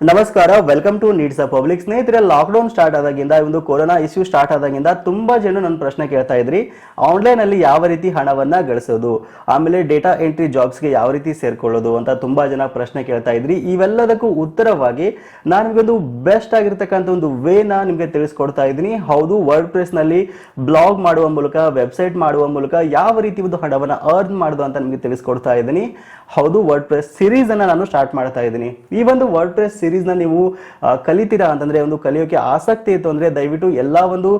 ನಮಸ್ಕಾರ, welcome to needs a public. ಸ್ನೇಹಿತರೆ, lockdown start ಆದಾಗಿಂದ ಒಂದು ಕೊರೋನಾ ಇಶ್ಯೂ ಸ್ಟಾರ್ಟ್ ಆದಾಗಿಂದ ತುಂಬಾ ಜನ ನನ್ನ ಪ್ರಶ್ನೆ ಕೇಳ್ತಾ ಇದ್ರಿ, ಆನ್ಲೈನ್ ಅಲ್ಲಿ ಯಾವ ರೀತಿ ಹಣವನ್ನ ಗಳಿಸೋದು, ಆಮೇಲೆ ಡೇಟಾ ಎಂಟ್ರಿ ಜಾಬ್ಸ್ಗೆ ಯಾವ ರೀತಿ ಸೇರ್ಕೊಳ್ಳೋದು ಅಂತ ತುಂಬಾ ಜನ ಪ್ರಶ್ನೆ ಕೇಳ್ತಾ ಇದ್ರಿ. ಇವೆಲ್ಲದಕ್ಕೂ ಉತ್ತರವಾಗಿ ನಾನು ನಿಮಗೊಂದು ಬೆಸ್ಟ್ ಆಗಿರ್ತಕ್ಕಂಥ ಒಂದು ವೇನ ನಿಮಗೆ ತಿಳಿಸ್ಕೊಡ್ತಾ ಇದ್ದೀನಿ. ಹೌದು, ವರ್ಡ್ ಪ್ರೆಸ್ ನಲ್ಲಿ ಬ್ಲಾಗ್ ಮಾಡುವ ಮೂಲಕ, ವೆಬ್ಸೈಟ್ ಮಾಡುವ ಮೂಲಕ ಯಾವ ರೀತಿ ಒಂದು ಹಣವನ್ನ ಅರ್ನ್ ಮಾಡೋದು ಅಂತ ನಿಮಗೆ ತಿಳಿಸ್ಕೊಡ್ತಾ ಇದ್ದೀನಿ. ಹೌದು, ವರ್ಡ್ ಪ್ರೆಸ್ ಸೀರೀಸ್ ಅನ್ನ ನಾನು ಸ್ಟಾರ್ಟ್ ಮಾಡ್ತಾ ಇದ್ದೀನಿ. ಈ ಒಂದು ವರ್ಡ್ ಪ್ರೆಸ್ ಸೀರೀಸ್ ನ ನೀವು ಕಲಿತೀರಾ ಅಂತಂದ್ರೆ, ಒಂದು ಕಲಿಯೋಕೆ ಆಸಕ್ತಿ ಇತ್ತು ಅಂದ್ರೆ ದಯವಿಟ್ಟು ಎಲ್ಲಾ ಒಂದು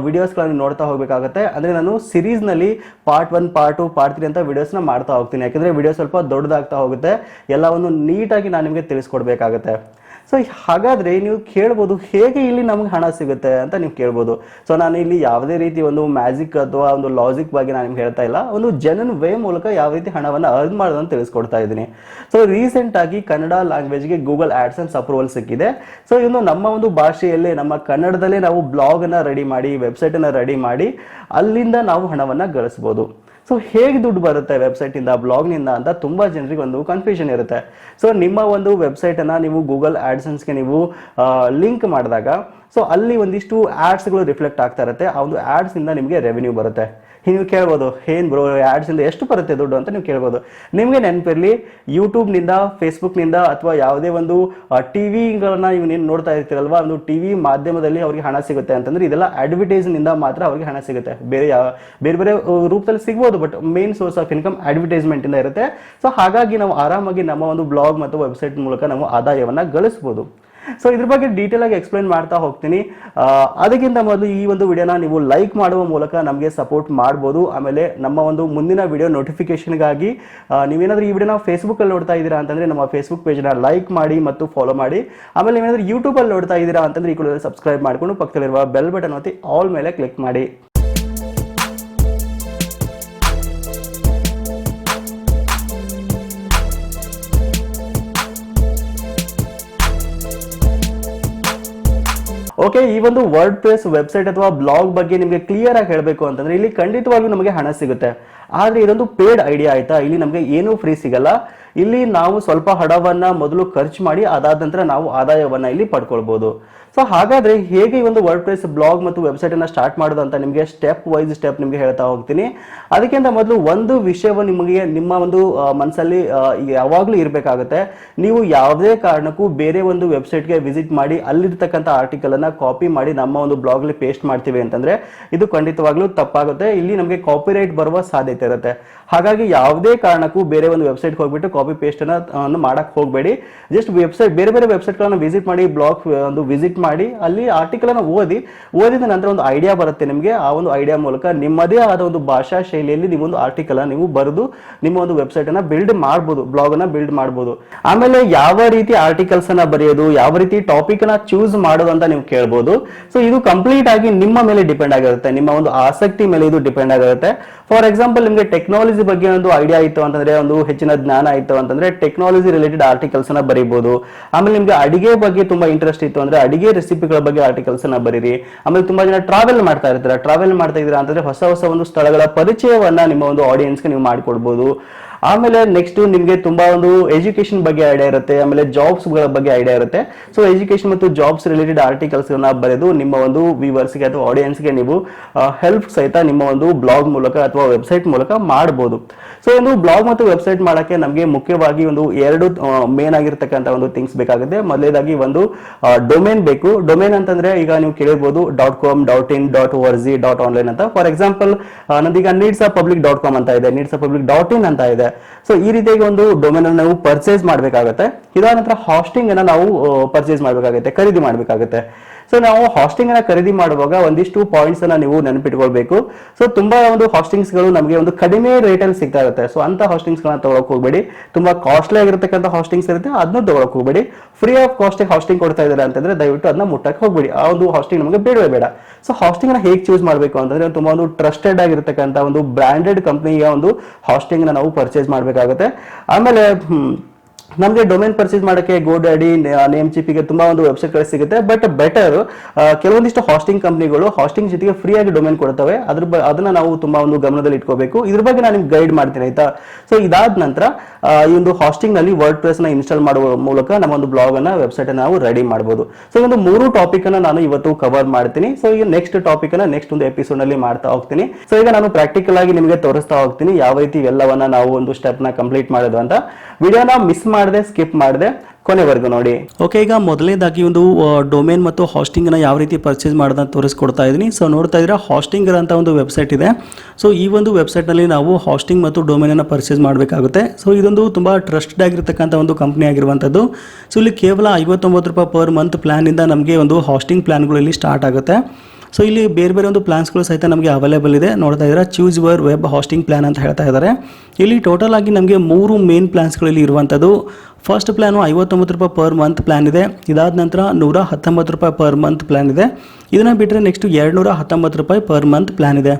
ವಿಡಿಯೋಸ್ ಗಳನ್ನು ನೋಡ್ತಾ ಹೋಗ್ಬೇಕಾಗತ್ತೆ. ಅಂದ್ರೆ ನಾನು ಸೀರೀಸ್ ನಲ್ಲಿ ಪಾರ್ಟ್ 1, ಪಾರ್ಟ್ 2, ಪಾರ್ಟ್ 3 ಅಂತ ವಿಡಿಯೋಸ್ ನ ಮಾಡ್ತಾ ಹೋಗ್ತೀನಿ. ಯಾಕಂದ್ರೆ ವಿಡಿಯೋ ಸ್ವಲ್ಪ ದೊಡ್ಡದಾಗ್ತಾ ಹೋಗುತ್ತೆ, ಎಲ್ಲವನ್ನು ನೀಟಾಗಿ ನಾನು ನಿಮಗೆ ತಿಳಿಸ್ಕೊಡ್ಬೇಕಾಗತ್ತೆ. ಸೊ ಹಾಗಾದ್ರೆ ನೀವು ಕೇಳ್ಬೋದು, ಹೇಗೆ ಇಲ್ಲಿ ನಮ್ಗೆ ಹಣ ಸಿಗುತ್ತೆ ಅಂತ ನೀವು ಕೇಳ್ಬೋದು. ಸೊ ನಾನು ಇಲ್ಲಿ ಯಾವುದೇ ರೀತಿ ಒಂದು ಮ್ಯಾಜಿಕ್ ಅಥವಾ ಒಂದು ಲಾಜಿಕ್ ಬಗ್ಗೆ ನಾನು ನಿಮ್ಗೆ ಹೇಳ್ತಾ ಇಲ್ಲ, ಒಂದು ಜನನ್ ವೇ ಮೂಲಕ ಯಾವ ರೀತಿ ಹಣವನ್ನು ಅರ್ನ್ ಮಾಡೋದು ಅಂತ ತಿಳಿಸ್ಕೊಡ್ತಾ ಇದ್ದೀನಿ. ಸೊ ರೀಸೆಂಟ್ ಆಗಿ ಕನ್ನಡ ಲ್ಯಾಂಗ್ವೇಜ್ಗೆ ಗೂಗಲ್ ಆಡ್ಸೆನ್ಸ್ ಅಪ್ರೂವಲ್ ಸಿಕ್ಕಿದೆ. ಸೊ ಇನ್ನು ನಮ್ಮ ಒಂದು ಭಾಷೆಯಲ್ಲೇ, ನಮ್ಮ ಕನ್ನಡದಲ್ಲೇ ನಾವು ಬ್ಲಾಗ್ ಅನ್ನ ರೆಡಿ ಮಾಡಿ, ವೆಬ್ಸೈಟ್ ಅನ್ನ ರೆಡಿ ಮಾಡಿ ಅಲ್ಲಿಂದ ನಾವು ಹಣವನ್ನ ಗಳಿಸಬಹುದು. ಸೊ ಹೇಗೆ ದುಡ್ಡು ಬರುತ್ತೆ ವೆಬ್ಸೈಟ್ ಇಂದ, ಬ್ಲಾಗ್ ನಿಂದ ಅಂತ ತುಂಬಾ ಜನರಿಗೆ ಒಂದು ಕನ್ಫ್ಯೂಷನ್ ಇರುತ್ತೆ. ಸೊ ನಿಮ್ಮ ಒಂದು ವೆಬ್ಸೈಟ್ ಅನ್ನ ನೀವು ಗೂಗಲ್ ಆಡ್ಸೆನ್ಸ್ಗೆ ನೀವು ಲಿಂಕ್ ಮಾಡಿದಾಗ, ಸೊ ಅಲ್ಲಿ ಒಂದಿಷ್ಟು ಆಡ್ಸ್ ಗಳು ರಿಫ್ಲೆಕ್ಟ್ ಆಗ್ತಾ ಇರುತ್ತೆ. ಆ ಒಂದು ಆಡ್ಸ್ ಇಂದ ನಿಮಗೆ ರೆವೆನ್ಯೂ ಬರುತ್ತೆ. ನೀವು ಕೇಳ್ಬೋದು, ಏನ್ ಬ್ರೋ ಆಡ್ಸ್ ಇಂದ ಎಷ್ಟು ಬರುತ್ತೆ ದುಡ್ಡು ಅಂತ ನೀವು ಕೇಳ್ಬೋದು. ನಿಮ್ಗೆ ನೆನಪಿರ್ಲಿ, ಯೂಟ್ಯೂಬ್ ನಿಂದ, ಫೇಸ್ಬುಕ್ ನಿಂದ ಅಥವಾ ಯಾವುದೇ ಒಂದು ಟಿವಿಗಳನ್ನ ನೀವು ನೋಡ್ತಾ ಇರ್ತೀರಲ್ವಾ, ಒಂದು ಟಿವಿ ಮಾಧ್ಯಮದಲ್ಲಿ ಅವ್ರಿಗೆ ಹಣ ಸಿಗುತ್ತೆ ಅಂತಂದ್ರೆ ಇದೆಲ್ಲ ಅಡ್ವರ್ಟೈಸ್ ನಿಂದ ಮಾತ್ರ ಅವ್ರಿಗೆ ಹಣ ಸಿಗುತ್ತೆ. ಬೇರೆ ಬೇರೆ ರೂಪದಲ್ಲಿ ಸಿಗ್ಬೋದು, but main source of income advertisement ಇಂದ ಇರುತ್ತೆ. ಸೊ ಹಾಗಾಗಿ ನಾವು ಆರಾಮಾಗಿ ನಮ್ಮ ಒಂದು ಬ್ಲಾಗ್ ಮತ್ತು ವೆಬ್ಸೈಟ್ ಮೂಲಕ ನಾವು ಆದಾಯವನ್ನ ಗಳಿಸಬಹುದು. ಸೊ ಇದ್ರ ಬಗ್ಗೆ ಡೀಟೇಲ್ ಆಗಿ ಎಕ್ಸ್ಪ್ಲೈನ್ ಮಾಡ್ತಾ ಹೋಗ್ತೀನಿ. ಅದಕ್ಕಿಂತ ಮೊದಲು ಈ ಒಂದು ವಿಡಿಯೋನ ನೀವು ಲೈಕ್ ಮಾಡುವ ಮೂಲಕ ನಮಗೆ ಸಪೋರ್ಟ್ ಮಾಡ್ಬೋದು. ಆಮೇಲೆ ನಮ್ಮ ಒಂದು ಮುಂದಿನ ವಿಡಿಯೋ ನೋಟಿಫಿಕೇಶನ್ಗಾಗಿ ನೀವೇನಾದ್ರೂ ಈ ವಿಡಿಯೋನ ಫೇಸ್ಬುಕ್ ಅಲ್ಲಿ ನೋಡ್ತಾ ಇದ್ದೀರಾ ಅಂತಂದ್ರೆ ನಮ್ಮ ಫೇಸ್ಬುಕ್ ಪೇಜ್ನ ಲೈಕ್ ಮಾಡಿ ಮತ್ತು ಫಾಲೋ ಮಾಡಿ. ಆಮೇಲೆ ನೀವೇನಾದ್ರೂ ಯೂಟ್ಯೂಬ್ ಅಲ್ಲಿ ನೋಡ್ತಾ ಇದ್ದೀರಾ ಅಂತಂದ್ರೆ ಈ ಕೂಡ ಸಬ್ಸ್ಕ್ರೈಬ್ ಮಾಡ್ಕೊಂಡು ಪಕ್ಕದಲ್ಲಿರುವ ಬೆಲ್ ಬಟನ್ ಒತ್ತಿ ಆಲ್ ಮೇಲೆ ಕ್ಲಿಕ್ ಮಾಡಿ. ಓಕೆ, ಈ ಒಂದು ವರ್ಡ್ ಪ್ರೆಸ್ ವೆಬ್ಸೈಟ್ ಅಥವಾ ಬ್ಲಾಗ್ ಬಗ್ಗೆ ನಿಮಗೆ ಕ್ಲಿಯರ್ ಆಗಿ ಹೇಳಬೇಕು ಅಂತಂದ್ರೆ ಇಲ್ಲಿ ಖಂಡಿತವಾಗಿಯೂ ನಮಗೆ ಹಣ ಸಿಗುತ್ತೆ. ಆದ್ರೆ ಇದೊಂದು ಪೇಡ್ ಐಡಿಯಾ, ಆಯ್ತಾ. ಇಲ್ಲಿ ನಮಗೆ ಏನೂ ಫ್ರೀ ಸಿಗಲ್ಲ. ಇಲ್ಲಿ ನಾವು ಸ್ವಲ್ಪ ಹಣವನ್ನ ಮೊದಲು ಖರ್ಚು ಮಾಡಿ ಅದಾದ ನಂತರ ನಾವು ಆದಾಯವನ್ನ ಇಲ್ಲಿ ಪಡ್ಕೊಳ್ಬಹುದು. ಸೊ ಹಾಗಾದ್ರೆ ಹೇಗೆ ಈ ಒಂದು ವರ್ಡ್ ಪ್ರೆಸ್ ಬ್ಲಾಗ್ ಮತ್ತು ವೆಬ್ಸೈಟ್ ಅನ್ನ ಸ್ಟಾರ್ಟ್ ಮಾಡೋದು ಅಂತ ನಿಮಗೆ ಸ್ಟೆಪ್ ವೈಸ್ ಸ್ಟೆಪ್ ನಿಮಗೆ ಹೇಳ್ತಾ ಹೋಗ್ತೀನಿ. ಅದಕ್ಕಿಂತ ಮೊದಲು ಒಂದು ವಿಷಯವನ್ನು ನಿಮಗೆ ನಿಮ್ಮ ಒಂದು ಮನಸ್ಸಲ್ಲಿ ಯಾವಾಗ್ಲೂ ಇರಬೇಕಾಗುತ್ತೆ. ನೀವು ಯಾವುದೇ ಕಾರಣಕ್ಕೂ ಬೇರೆ ಒಂದು ವೆಬ್ಸೈಟ್ಗೆ ವಿಸಿಟ್ ಮಾಡಿ ಅಲ್ಲಿರ್ತಕ್ಕಂಥ ಆರ್ಟಿಕಲ್ ಅನ್ನ ಕಾಪಿ ಮಾಡಿ ನಮ್ಮ ಒಂದು ಬ್ಲಾಗ್ ಅಲ್ಲಿ ಪೇಸ್ಟ್ ಮಾಡ್ತೀವಿ ಅಂತಂದ್ರೆ ಇದು ಖಂಡಿತವಾಗ್ಲೂ ತಪ್ಪಾಗುತ್ತೆ. ಇಲ್ಲಿ ನಮಗೆ ಕಾಪಿರೈಟ್ ಬರುವ ಸಾಧ್ಯತೆ ಇರುತ್ತೆ. ಹಾಗಾಗಿ ಯಾವುದೇ ಕಾರಣಕ್ಕೂ ಬೇರೆ ಒಂದು ವೆಬ್ಸೈಟ್ ಹೋಗ್ಬಿಟ್ಟು ಕಾಪಿ ಪೇಸ್ಟ್ ಅನ್ನ ಮಾಡಕ್ ಹೋಗಬೇಡಿ. ಜಸ್ಟ್ ವೆಬ್ಸೈಟ್, ಬೇರೆ ಬೇರೆ ವೆಬ್ಸೈಟ್ ಗಳನ್ನ ವಿಸಿಟ್ ಮಾಡಿ, ಬ್ಲಾಗ್ ಒಂದು ವಿಸಿಟ್ ಮಾಡಿ, ಅಲ್ಲಿ ಆರ್ಟಿಕಲ್ ಅನ್ನ ಓದಿದ ನಂತರ ಒಂದು ಐಡಿಯಾ ಬರುತ್ತೆ ನಿಮಗೆ. ಆ ಒಂದು ಐಡಿಯಾ ಮೂಲಕ ನಿಮ್ಮದೇ ಆದ ಒಂದು ಭಾಷಾ ಶೈಲಿಯಲ್ಲಿ ನೀವು ಒಂದು ಆರ್ಟಿಕಲ್ ಅನ್ನ ನೀವು ಬರೆದು ನಿಮ್ಮ ಒಂದು ವೆಬ್ಸೈಟ್ ಅನ್ನ ಬಿಲ್ಡ್ ಮಾಡಬಹುದು, ಬ್ಲಾಗ್ ಅನ್ನ ಬಿಲ್ಡ್ ಮಾಡಬಹುದು. ಆಮೇಲೆ ಯಾವ ರೀತಿ ಆರ್ಟಿಕಲ್ಸ್ ಅನ್ನ ಬರೆಯೋದು, ಯಾವ ರೀತಿ ಟಾಪಿಕ್ ಅನ್ನ ಚೂಸ್ ಮಾಡೋದು ಅಂತ ನೀವು ಕೇಳಬಹುದು. ಸೊ ಇದು ಕಂಪ್ಲೀಟ್ ಆಗಿ ನಿಮ್ಮ ಮೇಲೆ ಡಿಪೆಂಡ್ ಆಗಿರುತ್ತೆ, ನಿಮ್ಮ ಒಂದು ಆಸಕ್ತಿ ಮೇಲೆ ಇದು ಡಿಪೆಂಡ್ ಆಗಿರುತ್ತೆ. ಫಾರ್ ಎಕ್ಸಾಂಪಲ್, ನಿಮಗೆ ಟೆಕ್ನಾಲಜಿ ಬಗ್ಗೆ ಒಂದು ಐಡಿಯಾ ಇತ್ತು ಅಂತಂದ್ರೆ, ಒಂದು ಹೆಚ್ಚಿನ ಜ್ಞಾನ ಇತ್ತು ಅಂತಂದ್ರೆ ಟೆಕ್ನಾಲಜಿ ರಿಲೇಟೆಡ್ ಆರ್ಟಿಕಲ್ಸ್ ಅನ್ನ ಬರೀಬಹುದು. ಆಮೇಲೆ ನಿಮ್ಗೆ ಅಡಿಗೆ ಬಗ್ಗೆ ತುಂಬಾ ಇಂಟ್ರೆಸ್ಟ್ ಇತ್ತು ಅಂದ್ರೆ ಅಡಿಗೆ ರೆಸಿಪಿಗಳ ಬಗ್ಗೆ ಆರ್ಟಿಕಲ್ಸ್ ಅನ್ನ ಬರೀರಿ. ಆಮೇಲೆ ತುಂಬಾ ಜನ ಟ್ರಾವೆಲ್ ಮಾಡ್ತಾ ಇರ್ತೀರಾ, ಟ್ರಾವೆಲ್ ಮಾಡ್ತಾ ಇದ್ದೀರಾ ಅಂತಂದ್ರೆ ಹೊಸ ಹೊಸ ಒಂದು ಸ್ಥಳಗಳ ಪರಿಚಯವನ್ನ ನಿಮ್ಮ ಒಂದು ಆಡಿಯನ್ಸ್ಗೆ ನೀವು ಮಾಡಿಕೊಡ್ಬೋದು. ಆಮೇಲೆ ನೆಕ್ಸ್ಟ್ ನಿಮಗೆ ತುಂಬಾ ಒಂದು ಎಜುಕೇಶನ್ ಬಗ್ಗೆ ಐಡಿಯಾ ಇರುತ್ತೆ, ಆಮೇಲೆ ಜಾಬ್ಸ್ ಗಳ ಬಗ್ಗೆ ಐಡಿಯಾ ಇರುತ್ತೆ. ಸೊ ಎಜುಕೇಶನ್ ಮತ್ತು ಜಾಬ್ಸ್ ರಿಲೇಟೆಡ್ ಆರ್ಟಿಕಲ್ಸ್ ಬರೆದು ನಿಮ್ಮ ಒಂದು ವ್ಯೂವರ್ಸ್ಗೆ ಅಥವಾ ಆಡಿಯನ್ಸ್ಗೆ ನೀವು ಹೆಲ್ಪ್ ಸಹಿತ ನಿಮ್ಮ ಒಂದು ಬ್ಲಾಗ್ ಮೂಲಕ ಅಥವಾ ವೆಬ್ಸೈಟ್ ಮೂಲಕ ಮಾಡಬಹುದು. ಸೊ ಒಂದು ಬ್ಲಾಗ್ ಮತ್ತು ವೆಬ್ಸೈಟ್ ಮಾಡಕ್ಕೆ ನಮಗೆ ಮುಖ್ಯವಾಗಿ ಒಂದು ಎರಡು ಮೇನ್ ಆಗಿರ್ತಕ್ಕಂಥ ಒಂದು ಥಿಂಗ್ಸ್ ಬೇಕಾಗುತ್ತೆ. ಮೊದಲನೇದಾಗಿ ಒಂದು ಡೊಮೇನ್ ಬೇಕು. ಡೊಮೇನ್ ಅಂತಂದ್ರೆ ಈಗ ನೀವು ಕೇಳಿರ್ಬೋದು .com, .in, .org, .online ಅಂತ. ಫಾರ್ ಎಕ್ಸಾಂಪಲ್, ನಂದೀಗ needsappublic.com ಅಂತ ಇದೆ, needsappublic.in ಅಂತ ಇದೆ. ಸೊ ಈ ರೀತಿಯಾಗಿ ಒಂದು ಡೊಮೇನ್ ಅನ್ನು ನಾವು ಪರ್ಚೇಸ್ ಮಾಡಬೇಕಾಗುತ್ತೆ. ಇದಾದ ನಂತರ ಹಾಸ್ಟಿಂಗ್ ಅನ್ನ ನಾವು ಪರ್ಚೇಸ್ ಮಾಡಬೇಕಾಗುತ್ತೆ, ಖರೀದಿ ಮಾಡಬೇಕಾಗುತ್ತೆ. ಸೊ ನಾವು ಹಾಸ್ಟಿಂಗ್ ಅನ್ನ ಖರೀದಿ ಮಾಡುವಾಗ ಒಂದಿಷ್ಟು ಪಾಯಿಂಟ್ಸ್ ಅನ್ನ ನೀವು ನೆನಪಿಟ್ಕೊಳ್ಬೇಕು. ಸೊ ತುಂಬಾ ಒಂದು ಹಾಸ್ಟಿಂಗ್ಸ್ ಗಳು ನಮಗೆ ಒಂದು ಕಡಿಮೆ ರೇಟ್ ಅಲ್ಲಿ ಸಿಗ್ತಾ ಇರುತ್ತೆ. ಸೊ ಅಂತ ಹಾಸ್ಟಿಂಗ್ಸ್ ಗಳನ್ನ ತಗೊಳಕ್ ಹೋಗ್ಬೇಡಿ. ತುಂಬಾ ಕಾಸ್ಟ್ಲಿ ಆಗಿರತಕ್ಕಂಥ ಹಾಸ್ಟಿಂಗ್ಸ್ ಇರುತ್ತೆ, ಅದನ್ನ ತಗೊಳಕ್ ಹೋಗ್ಬೇಡಿ. ಫ್ರೀ ಆಫ್ ಕಾಸ್ಟ್ ಹಾಸ್ಟಿಂಗ್ ಕೊಡ್ತಾ ಇದ್ದಾರೆ ಅಂತಂದ್ರೆ ದಯವಿಟ್ಟು ಅದನ್ನ ಮುಟ್ಟಕ್ಕೆ ಹೋಗ್ಬೇಡಿ. ಆ ಒಂದು ಹಾಸ್ಟಿಂಗ್ ನಮಗೆ ಬೇಡವೇ ಬೇಡ. ಸೊ ಹಾಸ್ಟಿಂಗ್ ನ ಹೇಗೆ ಚೂಸ್ ಮಾಡಬೇಕು ಅಂತಂದ್ರೆ, ತುಂಬಾ ಒಂದು ಟ್ರಸ್ಟೆಡ್ ಆಗಿರತಕ್ಕಂಥ ಒಂದು ಬ್ರಾಂಡೆಡ್ ಕಂಪನಿಯ ಒಂದು ಹಾಸ್ಟಿಂಗ್ ನ ನಾವು ಪರ್ಚೇಸ್ ಮಾಡಬೇಕಾಗುತ್ತೆ. ಆಮೇಲೆ ನಮಗೆ ಡೊಮೇನ್ ಪರ್ಚೇಸ್ ಮಾಡೋಕ್ಕೆ ಗೋಡ್ಯಾಡಿ, ನೇಮ್ ಚಿಪಿಗೆ ತುಂಬಾ ಒಂದು ವೆಬ್ಸೈಟ್ಗಳು ಸಿಗುತ್ತೆ. ಬಟ್ ಬೆಟರ್ ಕೆಲವೊಂದಿಷ್ಟು ಹಾಸ್ಟಿಂಗ್ ಕಂಪ್ನಿಗಳು ಹಾಸ್ಟಿಂಗ್ ಜೊತೆಗೆ ಫ್ರೀ ಆಗಿ ಡೊಮೇನ್ ಕೊಡ್ತವೆ. ಅದನ್ನ ನಾವು ತುಂಬಾ ಒಂದು ಗಮನದಲ್ಲಿ ಇಟ್ಕೋಬೇಕು. ಇದ್ರ ಬಗ್ಗೆ ನಾನು ನಿಮ್ಗೆ ಗೈಡ್ ಮಾಡ್ತೀನಿ ಆಯ್ತಾ. ಸೊ ಇದಾದ ನಂತರ ಈ ಒಂದು ಹಾಸ್ಟಿಂಗ್ ನಲ್ಲಿ ವರ್ಡ್ ಪ್ರೆಸ್ ನ ಇನ್ಸ್ಟಾಲ್ ಮಾಡುವ ಮೂಲಕ ನಮ್ಮ ಒಂದು ಬ್ಲಾಗ್ ಅನ್ನ ವೆಬ್ಸೈಟ್ ಅನ್ನ ನಾವು ರೆಡಿ ಮಾಡಬಹುದು. ಸೊ ಈ ಒಂದು 3 ಟಾಪಿಕ್ ಅನ್ನ ನಾನು ಇವತ್ತು ಕವರ್ ಮಾಡ್ತೀನಿ. ಸೊ ಈಗ ನೆಕ್ಸ್ಟ್ ಟಾಪಿಕ್ ಅನ್ನ ನೆಕ್ಸ್ಟ್ ಒಂದು ಎಪಿಸೋಡ್ ನಲ್ಲಿ ಮಾಡ್ತಾ ಹೋಗ್ತೀನಿ. ಸೊ ಈಗ ನಾನು ಪ್ರಾಕ್ಟಿಕಲ್ ಆಗಿ ನಿಮಗೆ ತೋರಿಸ್ತಾ ಹೋಗ್ತೀನಿ ಯಾವ ರೀತಿ ಎಲ್ಲವನ್ನ ನಾವು ಒಂದು ಸ್ಟೆಪ್ ನ ಕಂಪ್ಲೀಟ್ ಮಾಡೋದು ಅಂತ. ವಿಡಿಯೋನ ಮಿಸ್ ಮಾಡದೆ, ಸ್ಕಿಪ್ ಮಾಡದೆ ಕೊನೆವರೆಗೂ ನೋಡಿ. ಓಕೆ, ಈಗ ಮೊದಲನೇದಾಗಿ ಒಂದು ಡೊಮೇನ್ ಮತ್ತು ಹಾಸ್ಟಿಂಗ್ ನ ಯಾವ ರೀತಿ ಪರ್ಚೇಸ್ ಮಾಡೋದನ್ನ ತೋರಿಸ್ಕೊಡ್ತಾ ಇದ್ದೀನಿ. ಸೊ ನೋಡ್ತಾ ಇದ್ದೀರಾ ಹಾಸ್ಟಿಂಗ್ ಅಂತ ಒಂದು ವೆಬ್ಸೈಟ್ ಇದೆ. ಸೊ ಈ ಒಂದು ವೆಬ್ಸೈಟ್ ನಲ್ಲಿ ನಾವು ಹಾಸ್ಟಿಂಗ್ ಮತ್ತು ಡೊಮೇನ್ ಅನ್ನ ಪರ್ಚೇಸ್ ಮಾಡಬೇಕಾಗುತ್ತೆ. ಸೊ ಇದೊಂದು ತುಂಬಾ ಟ್ರಸ್ಟೆಡ್ ಆಗಿರತಕ್ಕಂಥ ಒಂದು ಕಂಪನಿ ಆಗಿರುವಂತದ್ದು. ಸೊ ಇಲ್ಲಿ ಕೇವಲ 59 ರೂಪಾಯಿ ಪರ್ ಮಂತ್ ಪ್ಲಾನ್ ಇಂದ ನಮಗೆ ಒಂದು ಹಾಸ್ಟಿಂಗ್ ಪ್ಲಾನ್ಗಳು ಇಲ್ಲಿ ಸ್ಟಾರ್ಟ್ ಆಗುತ್ತೆ. ಸೊ ಇಲ್ಲಿ ಬೇರೆ ಬೇರೆ ಒಂದು ಪ್ಲಾನ್ಸ್ಗಳು ಸಹಿತ ನಮಗೆ ಅವೈಲೇಬಲ್ ಇದೆ. ನೋಡ್ತಾ ಇದ್ದೀರಾ choose your web hoisting plan ಅಂತ ಹೇಳ್ತಾ ಇದ್ದಾರೆ. ಇಲ್ಲಿ ಟೋಟಲ್ ಆಗಿ ನಮಗೆ 3 ಮೇನ್ ಪ್ಲಾನ್ಸ್ಗಳು ಇಲ್ಲಿ ಇರುವಂಥದ್ದು. ಫಸ್ಟ್ ಪ್ಲಾನು 59 ರೂಪಾಯಿ ಪರ್ ಮಂತ್ ಪ್ಲಾನ್ ಇದೆ. ಇದಾದ ನಂತರ 119 ರೂಪಾಯಿ ಪರ್ ಮಂತ್ ಪ್ಲಾನ್ ಇದೆ. ಇದನ್ನು ಬಿಟ್ಟರೆ ನೆಕ್ಸ್ಟ್ 219 ರೂಪಾಯಿ ಪರ್ ಮಂತ್ ಪ್ಲಾನ್ ಇದೆ.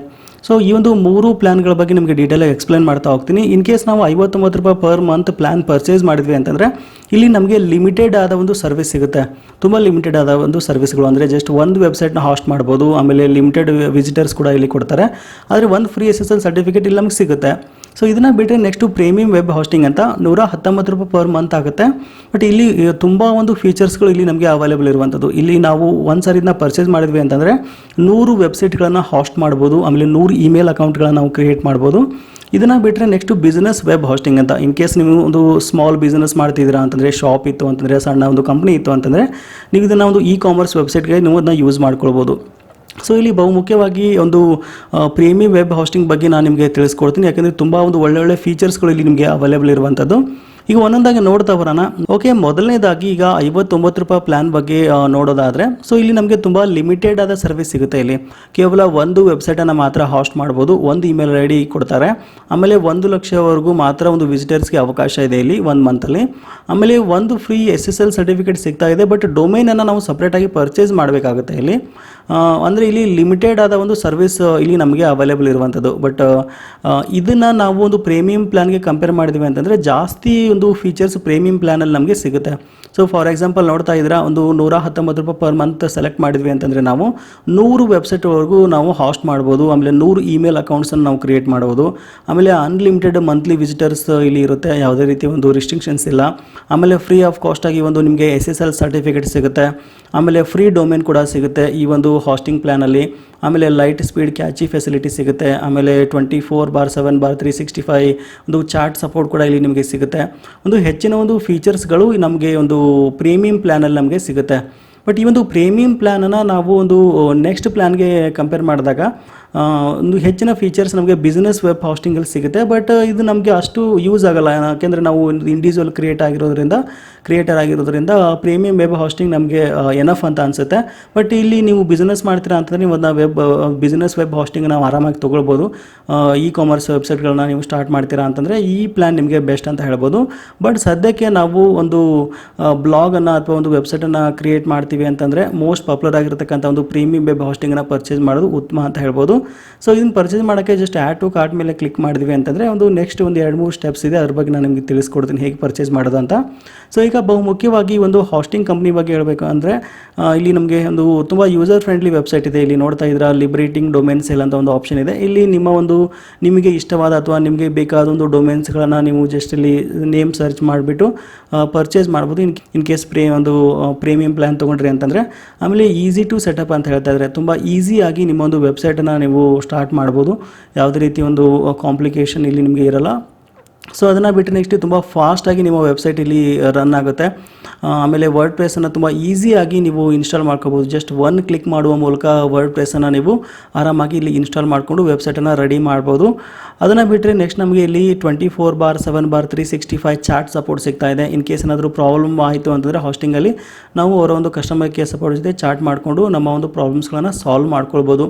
ಸೊ ಈ ಒಂದು 3 ಪ್ಲಾನ್ಗಳ ಬಗ್ಗೆ ನಿಮಗೆ ಡೀಟೇಲಾಗಿ ಎಕ್ಸ್ಪ್ಲೇನ್ ಮಾಡ್ತಾ ಹೋಗ್ತೀನಿ. ಇನ್ ಕೇಸ್ ನಾವು 59 ರೂಪಾಯಿ ಪರ್ ಮಂತ್ ಪ್ಲಾನ್ ಪರ್ಚೇಸ್ ಮಾಡಿದ್ವಿ ಅಂತಂದರೆ ಇಲ್ಲಿ ನಮಗೆ ಲಿಮಿಟೆಡ್ ಆದ ಒಂದು ಸರ್ವಿಸ್ ಸಿಗುತ್ತೆ. ತುಂಬ ಲಿಮಿಟೆಡ್ ಆದ ಒಂದು ಸರ್ವಿಸ್ಗಳು ಅಂದರೆ ಜಸ್ಟ್ ಒಂದು ವೆಬ್ಸೈಟ್ನ ಹಾಸ್ಟ್ ಮಾಡ್ಬೋದು. ಆಮೇಲೆ ಲಿಮಿಟೆಡ್ ವಿಸಿಟರ್ಸ್ ಕೂಡ ಇಲ್ಲಿ ಕೊಡ್ತಾರೆ. ಆದರೆ ಒಂದು ಫ್ರೀ SSL ಸರ್ಟಿಫಿಕೇಟ್ ಇಲ್ಲಿ ನಮಗೆ ಸಿಗುತ್ತೆ. ಸೊ ಇದನ್ನು ಬಿಟ್ಟರೆ ನೆಕ್ಸ್ಟು ಪ್ರೀಮಿಯಂ ವೆಬ್ ಹಾಸ್ಟಿಂಗ್ ಅಂತ 119 ರೂಪಾಯಿ ಪರ್ ಮಂತ್ ಆಗುತ್ತೆ. ಬಟ್ ಇಲ್ಲಿ ತುಂಬ ಒಂದು ಫೀಚರ್ಸ್ಗಳು ಇಲ್ಲಿ ನಮಗೆ ಅವೈಲೇಬಲ್ ಇರುವಂಥದ್ದು. ಇಲ್ಲಿ ನಾವು ಒಂದು ಸಾರಿ ಇದನ್ನ ಪರ್ಚೇಸ್ ಮಾಡಿದ್ವಿ ಅಂತಂದರೆ 100 ವೆಬ್ಸೈಟ್ಗಳನ್ನು ಹಾಸ್ಟ್ ಮಾಡ್ಬೋದು. ಆಮೇಲೆ 100 ಇಮೇಲ್ ಅಕೌಂಟ್ಗಳನ್ನು ನಾವು ಕ್ರಿಯೇಟ್ ಮಾಡ್ಬೋದು. ಇದನ್ನು ಬಿಟ್ಟರೆ ನೆಕ್ಸ್ಟು ಬಿಸ್ನೆಸ್ ವೆಬ್ ಹಾಸ್ಟಿಂಗ್ ಅಂತ. ಇನ್ ಕೇಸ್ ನೀವು ಒಂದು ಸ್ಮಾಲ್ ಬಿಸ್ನೆಸ್ ಮಾಡ್ತಿದ್ದೀರಾ ಅಂತಂದರೆ, ಶಾಪ್ ಇತ್ತು ಅಂತಂದರೆ, ಸಣ್ಣ ಒಂದು ಕಂಪ್ನಿ ಇತ್ತು ಅಂತಂದರೆ ನೀವು ಇದನ್ನು ಒಂದು ಕಾಮರ್ಸ್ ವೆಬ್ಸೈಟ್ಗೆ ನೀವು ಅದನ್ನ ಯೂಸ್ ಮಾಡ್ಕೊಳ್ಬೋದು. ಸೊ ಇಲ್ಲಿ ಬಹುಮುಖ್ಯವಾಗಿ ಒಂದು ಪ್ರೀಮಿಯಂ ವೆಬ್ ಹಾಸ್ಟಿಂಗ್ ಬಗ್ಗೆ ನಾನು ನಿಮಗೆ ತಿಳಿಸ್ಕೊಡ್ತೀನಿ. ಯಾಕಂದರೆ ತುಂಬ ಒಂದು ಒಳ್ಳೊಳ್ಳೆ ಫೀಚರ್ಸ್ಗಳು ಇಲ್ಲಿ ನಿಮಗೆ ಅವೈಲೇಬಲ್ ಇರುವಂಥದ್ದು. ಈಗ ಒಂದೊಂದಾಗಿ ನೋಡ್ತಾ ಬರೋಣ. ಓಕೆ, ಮೊದಲನೇದಾಗಿ ಈಗ 59 ರೂಪಾಯಿ ಪ್ಲಾನ್ ಬಗ್ಗೆ ನೋಡೋದಾದರೆ, ಸೊ ಇಲ್ಲಿ ನಮಗೆ ತುಂಬ ಲಿಮಿಟೆಡ್ ಆದ ಸರ್ವಿಸ್ ಸಿಗುತ್ತೆ. ಇಲ್ಲಿ ಕೇವಲ ಒಂದು ವೆಬ್ಸೈಟನ್ನು ಮಾತ್ರ ಹಾಸ್ಟ್ ಮಾಡ್ಬೋದು. ಒಂದು ಇಮೇಲ್ ID ಕೊಡ್ತಾರೆ. ಆಮೇಲೆ 1 ಲಕ್ಷವರೆಗೂ ಮಾತ್ರ ಒಂದು ವಿಸಿಟರ್ಸ್ಗೆ ಅವಕಾಶ ಇದೆ ಇಲ್ಲಿ 1 ಮಂತಲ್ಲಿ. ಆಮೇಲೆ ಒಂದು ಫ್ರೀ SSL ಸರ್ಟಿಫಿಕೇಟ್ ಸಿಗ್ತಾ ಇದೆ. ಬಟ್ ಡೊಮೈನನ್ನು ನಾವು ಸಪ್ರೇಟಾಗಿ ಪರ್ಚೇಸ್ ಮಾಡಬೇಕಾಗುತ್ತೆ ಇಲ್ಲಿ. ಅಂದರೆ ಇಲ್ಲಿ ಲಿಮಿಟೆಡ್ ಆದ ಒಂದು ಸರ್ವಿಸ್ ಇಲ್ಲಿ ನಮಗೆ ಅವೈಲೇಬಲ್ ಇರುವಂಥದ್ದು. ಬಟ್ ಇದನ್ನು ನಾವು ಒಂದು ಪ್ರೀಮಿಯಂ ಪ್ಲಾನ್ಗೆ ಕಂಪೇರ್ ಮಾಡಿದ್ವಿ ಅಂತಂದರೆ ಜಾಸ್ತಿ ಒಂದು ಫೀಚರ್ಸ್ ಪ್ರೀಮಿಯಂ ಪ್ಲಾನಲ್ಲಿ ನಮಗೆ ಸಿಗುತ್ತೆ. ಸೊ ಫಾರ್ ಎಕ್ಸಾಂಪಲ್ ನೋಡ್ತಾ ಇದ್ದೀರಾ, ಒಂದು 119 ರೂಪಾಯಿ ಪರ್ ಮಂತ್ ಸೆಲೆಕ್ಟ್ ಮಾಡಿದ್ವಿ ಅಂತಂದರೆ ನಾವು 100 ವೆಬ್ಸೈಟ್ವರೆಗೂ ನಾವು ಹಾಸ್ಟ್ ಮಾಡ್ಬೋದು. ಆಮೇಲೆ 100 ಇಮೇಲ್ ಅಕೌಂಟ್ಸನ್ನು ನಾವು ಕ್ರಿಯೇಟ್ ಮಾಡ್ಬೋದು. ಆಮೇಲೆ ಅನ್ಲಿಮಿಟೆಡ್ ಮಂತ್ಲಿ ವಿಸಿಟರ್ಸ್ ಇಲ್ಲಿ ಇರುತ್ತೆ. ಯಾವುದೇ ರೀತಿ ಒಂದು ರಿಸ್ಟ್ರಿಕ್ಷನ್ಸ್ ಇಲ್ಲ. ಆಮೇಲೆ ಫ್ರೀ ಆಫ್ ಕಾಸ್ಟ್ ಆಗಿ ಒಂದು ನಿಮಗೆ SSL ಸರ್ಟಿಫಿಕೇಟ್ ಸಿಗುತ್ತೆ. ಆಮೇಲೆ ಫ್ರೀ ಡೊಮೇನ್ ಕೂಡ ಸಿಗುತ್ತೆ ಈ ಒಂದು ಹಾಸ್ಟಿಂಗ್ ಪ್ಲಾನಲ್ಲಿ. ಆಮೇಲೆ ಲೈಟ್ ಸ್ಪೀಡ್ ಕ್ಯಾಚಿ ಫೆಸಿಲಿಟಿ ಸಿಗುತ್ತೆ. ಆಮೇಲೆ 24/7/365 ಒಂದು ಚಾಟ್ ಸಪೋರ್ಟ್ ಕೂಡ ಇಲ್ಲಿ ನಿಮಗೆ ಸಿಗುತ್ತೆ. ಒಂದು ಹೆಚ್ಚಿನ ಒಂದು ಫೀಚರ್ಸ್ಗಳು ನಮಗೆ ಒಂದು ಪ್ರೀಮಿಯಂ ಪ್ಲ್ಯಾನಲ್ಲಿ ನಮಗೆ ಸಿಗುತ್ತೆ. ಬಟ್ ಈ ಒಂದು ಪ್ರೀಮಿಯಂ ಪ್ಲ್ಯಾನನ್ನು ನಾವು ಒಂದು ನೆಕ್ಸ್ಟ್ ಪ್ಲ್ಯಾನ್ಗೆ ಕಂಪೇರ್ ಮಾಡಿದಾಗ ಒಂದು ಹೆಚ್ಚಿನ ಫೀಚರ್ಸ್ ನಮಗೆ ಬಿಸ್ನೆಸ್ ವೆಬ್ ಹಾಸ್ಟಿಂಗಲ್ಲಿ ಸಿಗುತ್ತೆ. ಬಟ್ ಇದು ನಮಗೆ ಅಷ್ಟು ಯೂಸ್ ಆಗಲ್ಲ. ಯಾಕೆಂದರೆ ನಾವು ಇಂಡಿವಿಜುವಲ್ ಕ್ರಿಯೇಟರ್ ಆಗಿರೋದ್ರಿಂದ ಪ್ರೀಮಿಯಂ ವೆಬ್ ಹಾಸ್ಟಿಂಗ್ ನಮಗೆ ಎನಫ್ ಅಂತ ಅನಿಸುತ್ತೆ. ಬಟ್ ಇಲ್ಲಿ ನೀವು ಬಿಸ್ನೆಸ್ ಮಾಡ್ತೀರಾ ಅಂತಂದರೆ ನೀವು ಅದನ್ನ ಬಿಸ್ನೆಸ್ ವೆಬ್ ಹಾಸ್ಟಿಂಗ್ ನಾವು ಆರಾಮಾಗಿ ತೊಗೊಳ್ಬೋದು. ಕಾಮರ್ಸ್ ವೆಬ್ಸೈಟ್ಗಳನ್ನ ನೀವು ಸ್ಟಾರ್ಟ್ ಮಾಡ್ತೀರಾ ಅಂತಂದರೆ ಈ ಪ್ಲ್ಯಾನ್ ನಿಮಗೆ ಬೆಸ್ಟ್ ಅಂತ ಹೇಳ್ಬೋದು. ಬಟ್ ಸದ್ಯಕ್ಕೆ ನಾವು ಒಂದು ಬ್ಲಾಗನ್ನು ಅಥವಾ ಒಂದು ವೆಬ್ಸೈಟನ್ನು ಕ್ರಿಯೇಟ್ ಮಾಡ್ತೀವಿ ಅಂತಂದರೆ ಮೋಸ್ಟ್ ಪಾಪ್ಯುಲರ್ ಆಗಿರತಕ್ಕಂಥ ಒಂದು ಪ್ರೀಮಿಯಂ ವೆಬ್ ಹಾಸ್ಟಿಂಗನ್ನು ಪರ್ಚೇಸ್ ಮಾಡೋದು ಉತ್ತಮ ಅಂತ ಹೇಳ್ಬೋದು. ಸೊ ಇದನ್ನು ಪರ್ಚೇಸ್ ಮಾಡೋಕ್ಕೆ ಜಸ್ಟ್ ಆ್ಯಡ್ ಟು ಕಾರ್ಟ್ ಮೇಲೆ ಕ್ಲಿಕ್ ಮಾಡಿದ್ವಿ ಅಂತಂದರೆ ಒಂದು ನೆಕ್ಸ್ಟ್ ಒಂದು 2-3 ಸ್ಟೆಪ್ಸ್ ಇದೆ. ಅದ್ರ ಬಗ್ಗೆ ನಾನು ನಿಮಗೆ ತಿಳಿಸ್ಕೊಡ್ತೀನಿ ಹೇಗೆ ಪರ್ಚೇಸ್ ಮಾಡೋದು ಅಂತ. ಸೊ ಈಗ ಬಹುಮುಖ್ಯವಾಗಿ ಒಂದು ಹಾಸ್ಟಿಂಗ್ ಕಂಪ್ನಿ ಬಗ್ಗೆ ಹೇಳಬೇಕು ಅಂದರೆ ಇಲ್ಲಿ ನಮಗೆ ಒಂದು ತುಂಬ ಯೂಸರ್ ಫ್ರೆಂಡ್ಲಿ ವೆಬ್ಸೈಟ್ ಇದೆ. ಇಲ್ಲಿ ನೋಡ್ತಾ ಇದ್ದೀರಾ ಲಿಬರೇಟಿಂಗ್ ಡೊಮೇನ್ ಸೇಲ್ ಅಂತ ಒಂದು ಆಪ್ಷನ್ ಇದೆ. ಇಲ್ಲಿ ನಿಮಗೆ ಇಷ್ಟವಾದ ಅಥವಾ ನಿಮಗೆ ಬೇಕಾದ ಒಂದು ಡೊಮೇನ್ಸ್ಗಳನ್ನು ನೀವು ಜಸ್ಟ್ ಇಲ್ಲಿ ನೇಮ್ ಸರ್ಚ್ ಮಾಡಿಬಿಟ್ಟು ಪರ್ಚೇಸ್ ಮಾಡ್ಬೋದು. ಇನ್ ಕೇಸ್ ಪ್ರೀಮಿಯಂ ಪ್ಲ್ಯಾನ್ ತೊಗೊಂಡ್ರಿ ಅಂತಂದರೆ. ಆಮೇಲೆ ಈಸಿ ಟು ಸೆಟಪ್ ಅಂತ ಹೇಳ್ತಾ ಇದ್ದಾರೆ. ತುಂಬ ಈಸಿಯಾಗಿ ನಿಮ್ಮ ಒಂದು ವೆಬ್ಸೈಟನ್ನು ನೀವು ಸ್ಟಾರ್ಟ್ ಮಾಡ್ಬೋದು. ಯಾವುದೇ ರೀತಿ ಒಂದು ಕಾಂಪ್ಲಿಕೇಶನ್ ಇಲ್ಲಿ ನಿಮಗೆ ಇರಲ್ಲ. ಸೊ ಅದನ್ನು ಬಿಟ್ಟು ನೆಕ್ಸ್ಟ್ ತುಂಬ ಫಾಸ್ಟಾಗಿ ನಿಮ್ಮ ವೆಬ್ಸೈಟ್ ಇಲ್ಲಿ ರನ್ ಆಗುತ್ತೆ. ಆಮೇಲೆ ವರ್ಡ್ ಪ್ರೆಸ್ಸನ್ನು ತುಂಬ ಈಸಿಯಾಗಿ ನೀವು ಇನ್ಸ್ಟಾಲ್ ಮಾಡ್ಕೋಬೋದು. ಜಸ್ಟ್ 1 ಕ್ಲಿಕ್ ಮಾಡುವ ಮೂಲಕ ವರ್ಡ್ ಪ್ರೆಸ್ಸನ್ನು ನೀವು ಆರಾಮಾಗಿ ಇಲ್ಲಿ ಇನ್ಸ್ಟಾಲ್ ಮಾಡಿಕೊಂಡು ವೆಬ್ಸೈಟನ್ನು ರೆಡಿ ಮಾಡ್ಬೋದು. ಅದನ್ನು ಬಿಟ್ಟರೆ ನೆಕ್ಸ್ಟ್ ನಮಗೆ ಇಲ್ಲಿ 24/7/365 ಚಾಟ್ ಸಪೋರ್ಟ್ ಸಿಗ್ತಾ ಇದೆ. ಇನ್ ಕೇಸ್ ಏನಾದರೂ ಪ್ರಾಬ್ಲಮ್ ಆಯಿತು ಅಂತಂದರೆ ಹಾಸ್ಟಿಂಗಲ್ಲಿ ನಾವು ಅವರ ಒಂದು ಕಸ್ಟಮರ್ ಕೇರ್ ಸಪೋರ್ಟ್ ಜೊತೆ ಚಾಟ್ ಮಾಡಿಕೊಂಡು ನಮ್ಮ ಒಂದು ಪ್ರಾಬ್ಲಮ್ಸ್ಗಳನ್ನು ಸಾಲ್ವ್ ಮಾಡ್ಕೊಳ್ಬೋದು.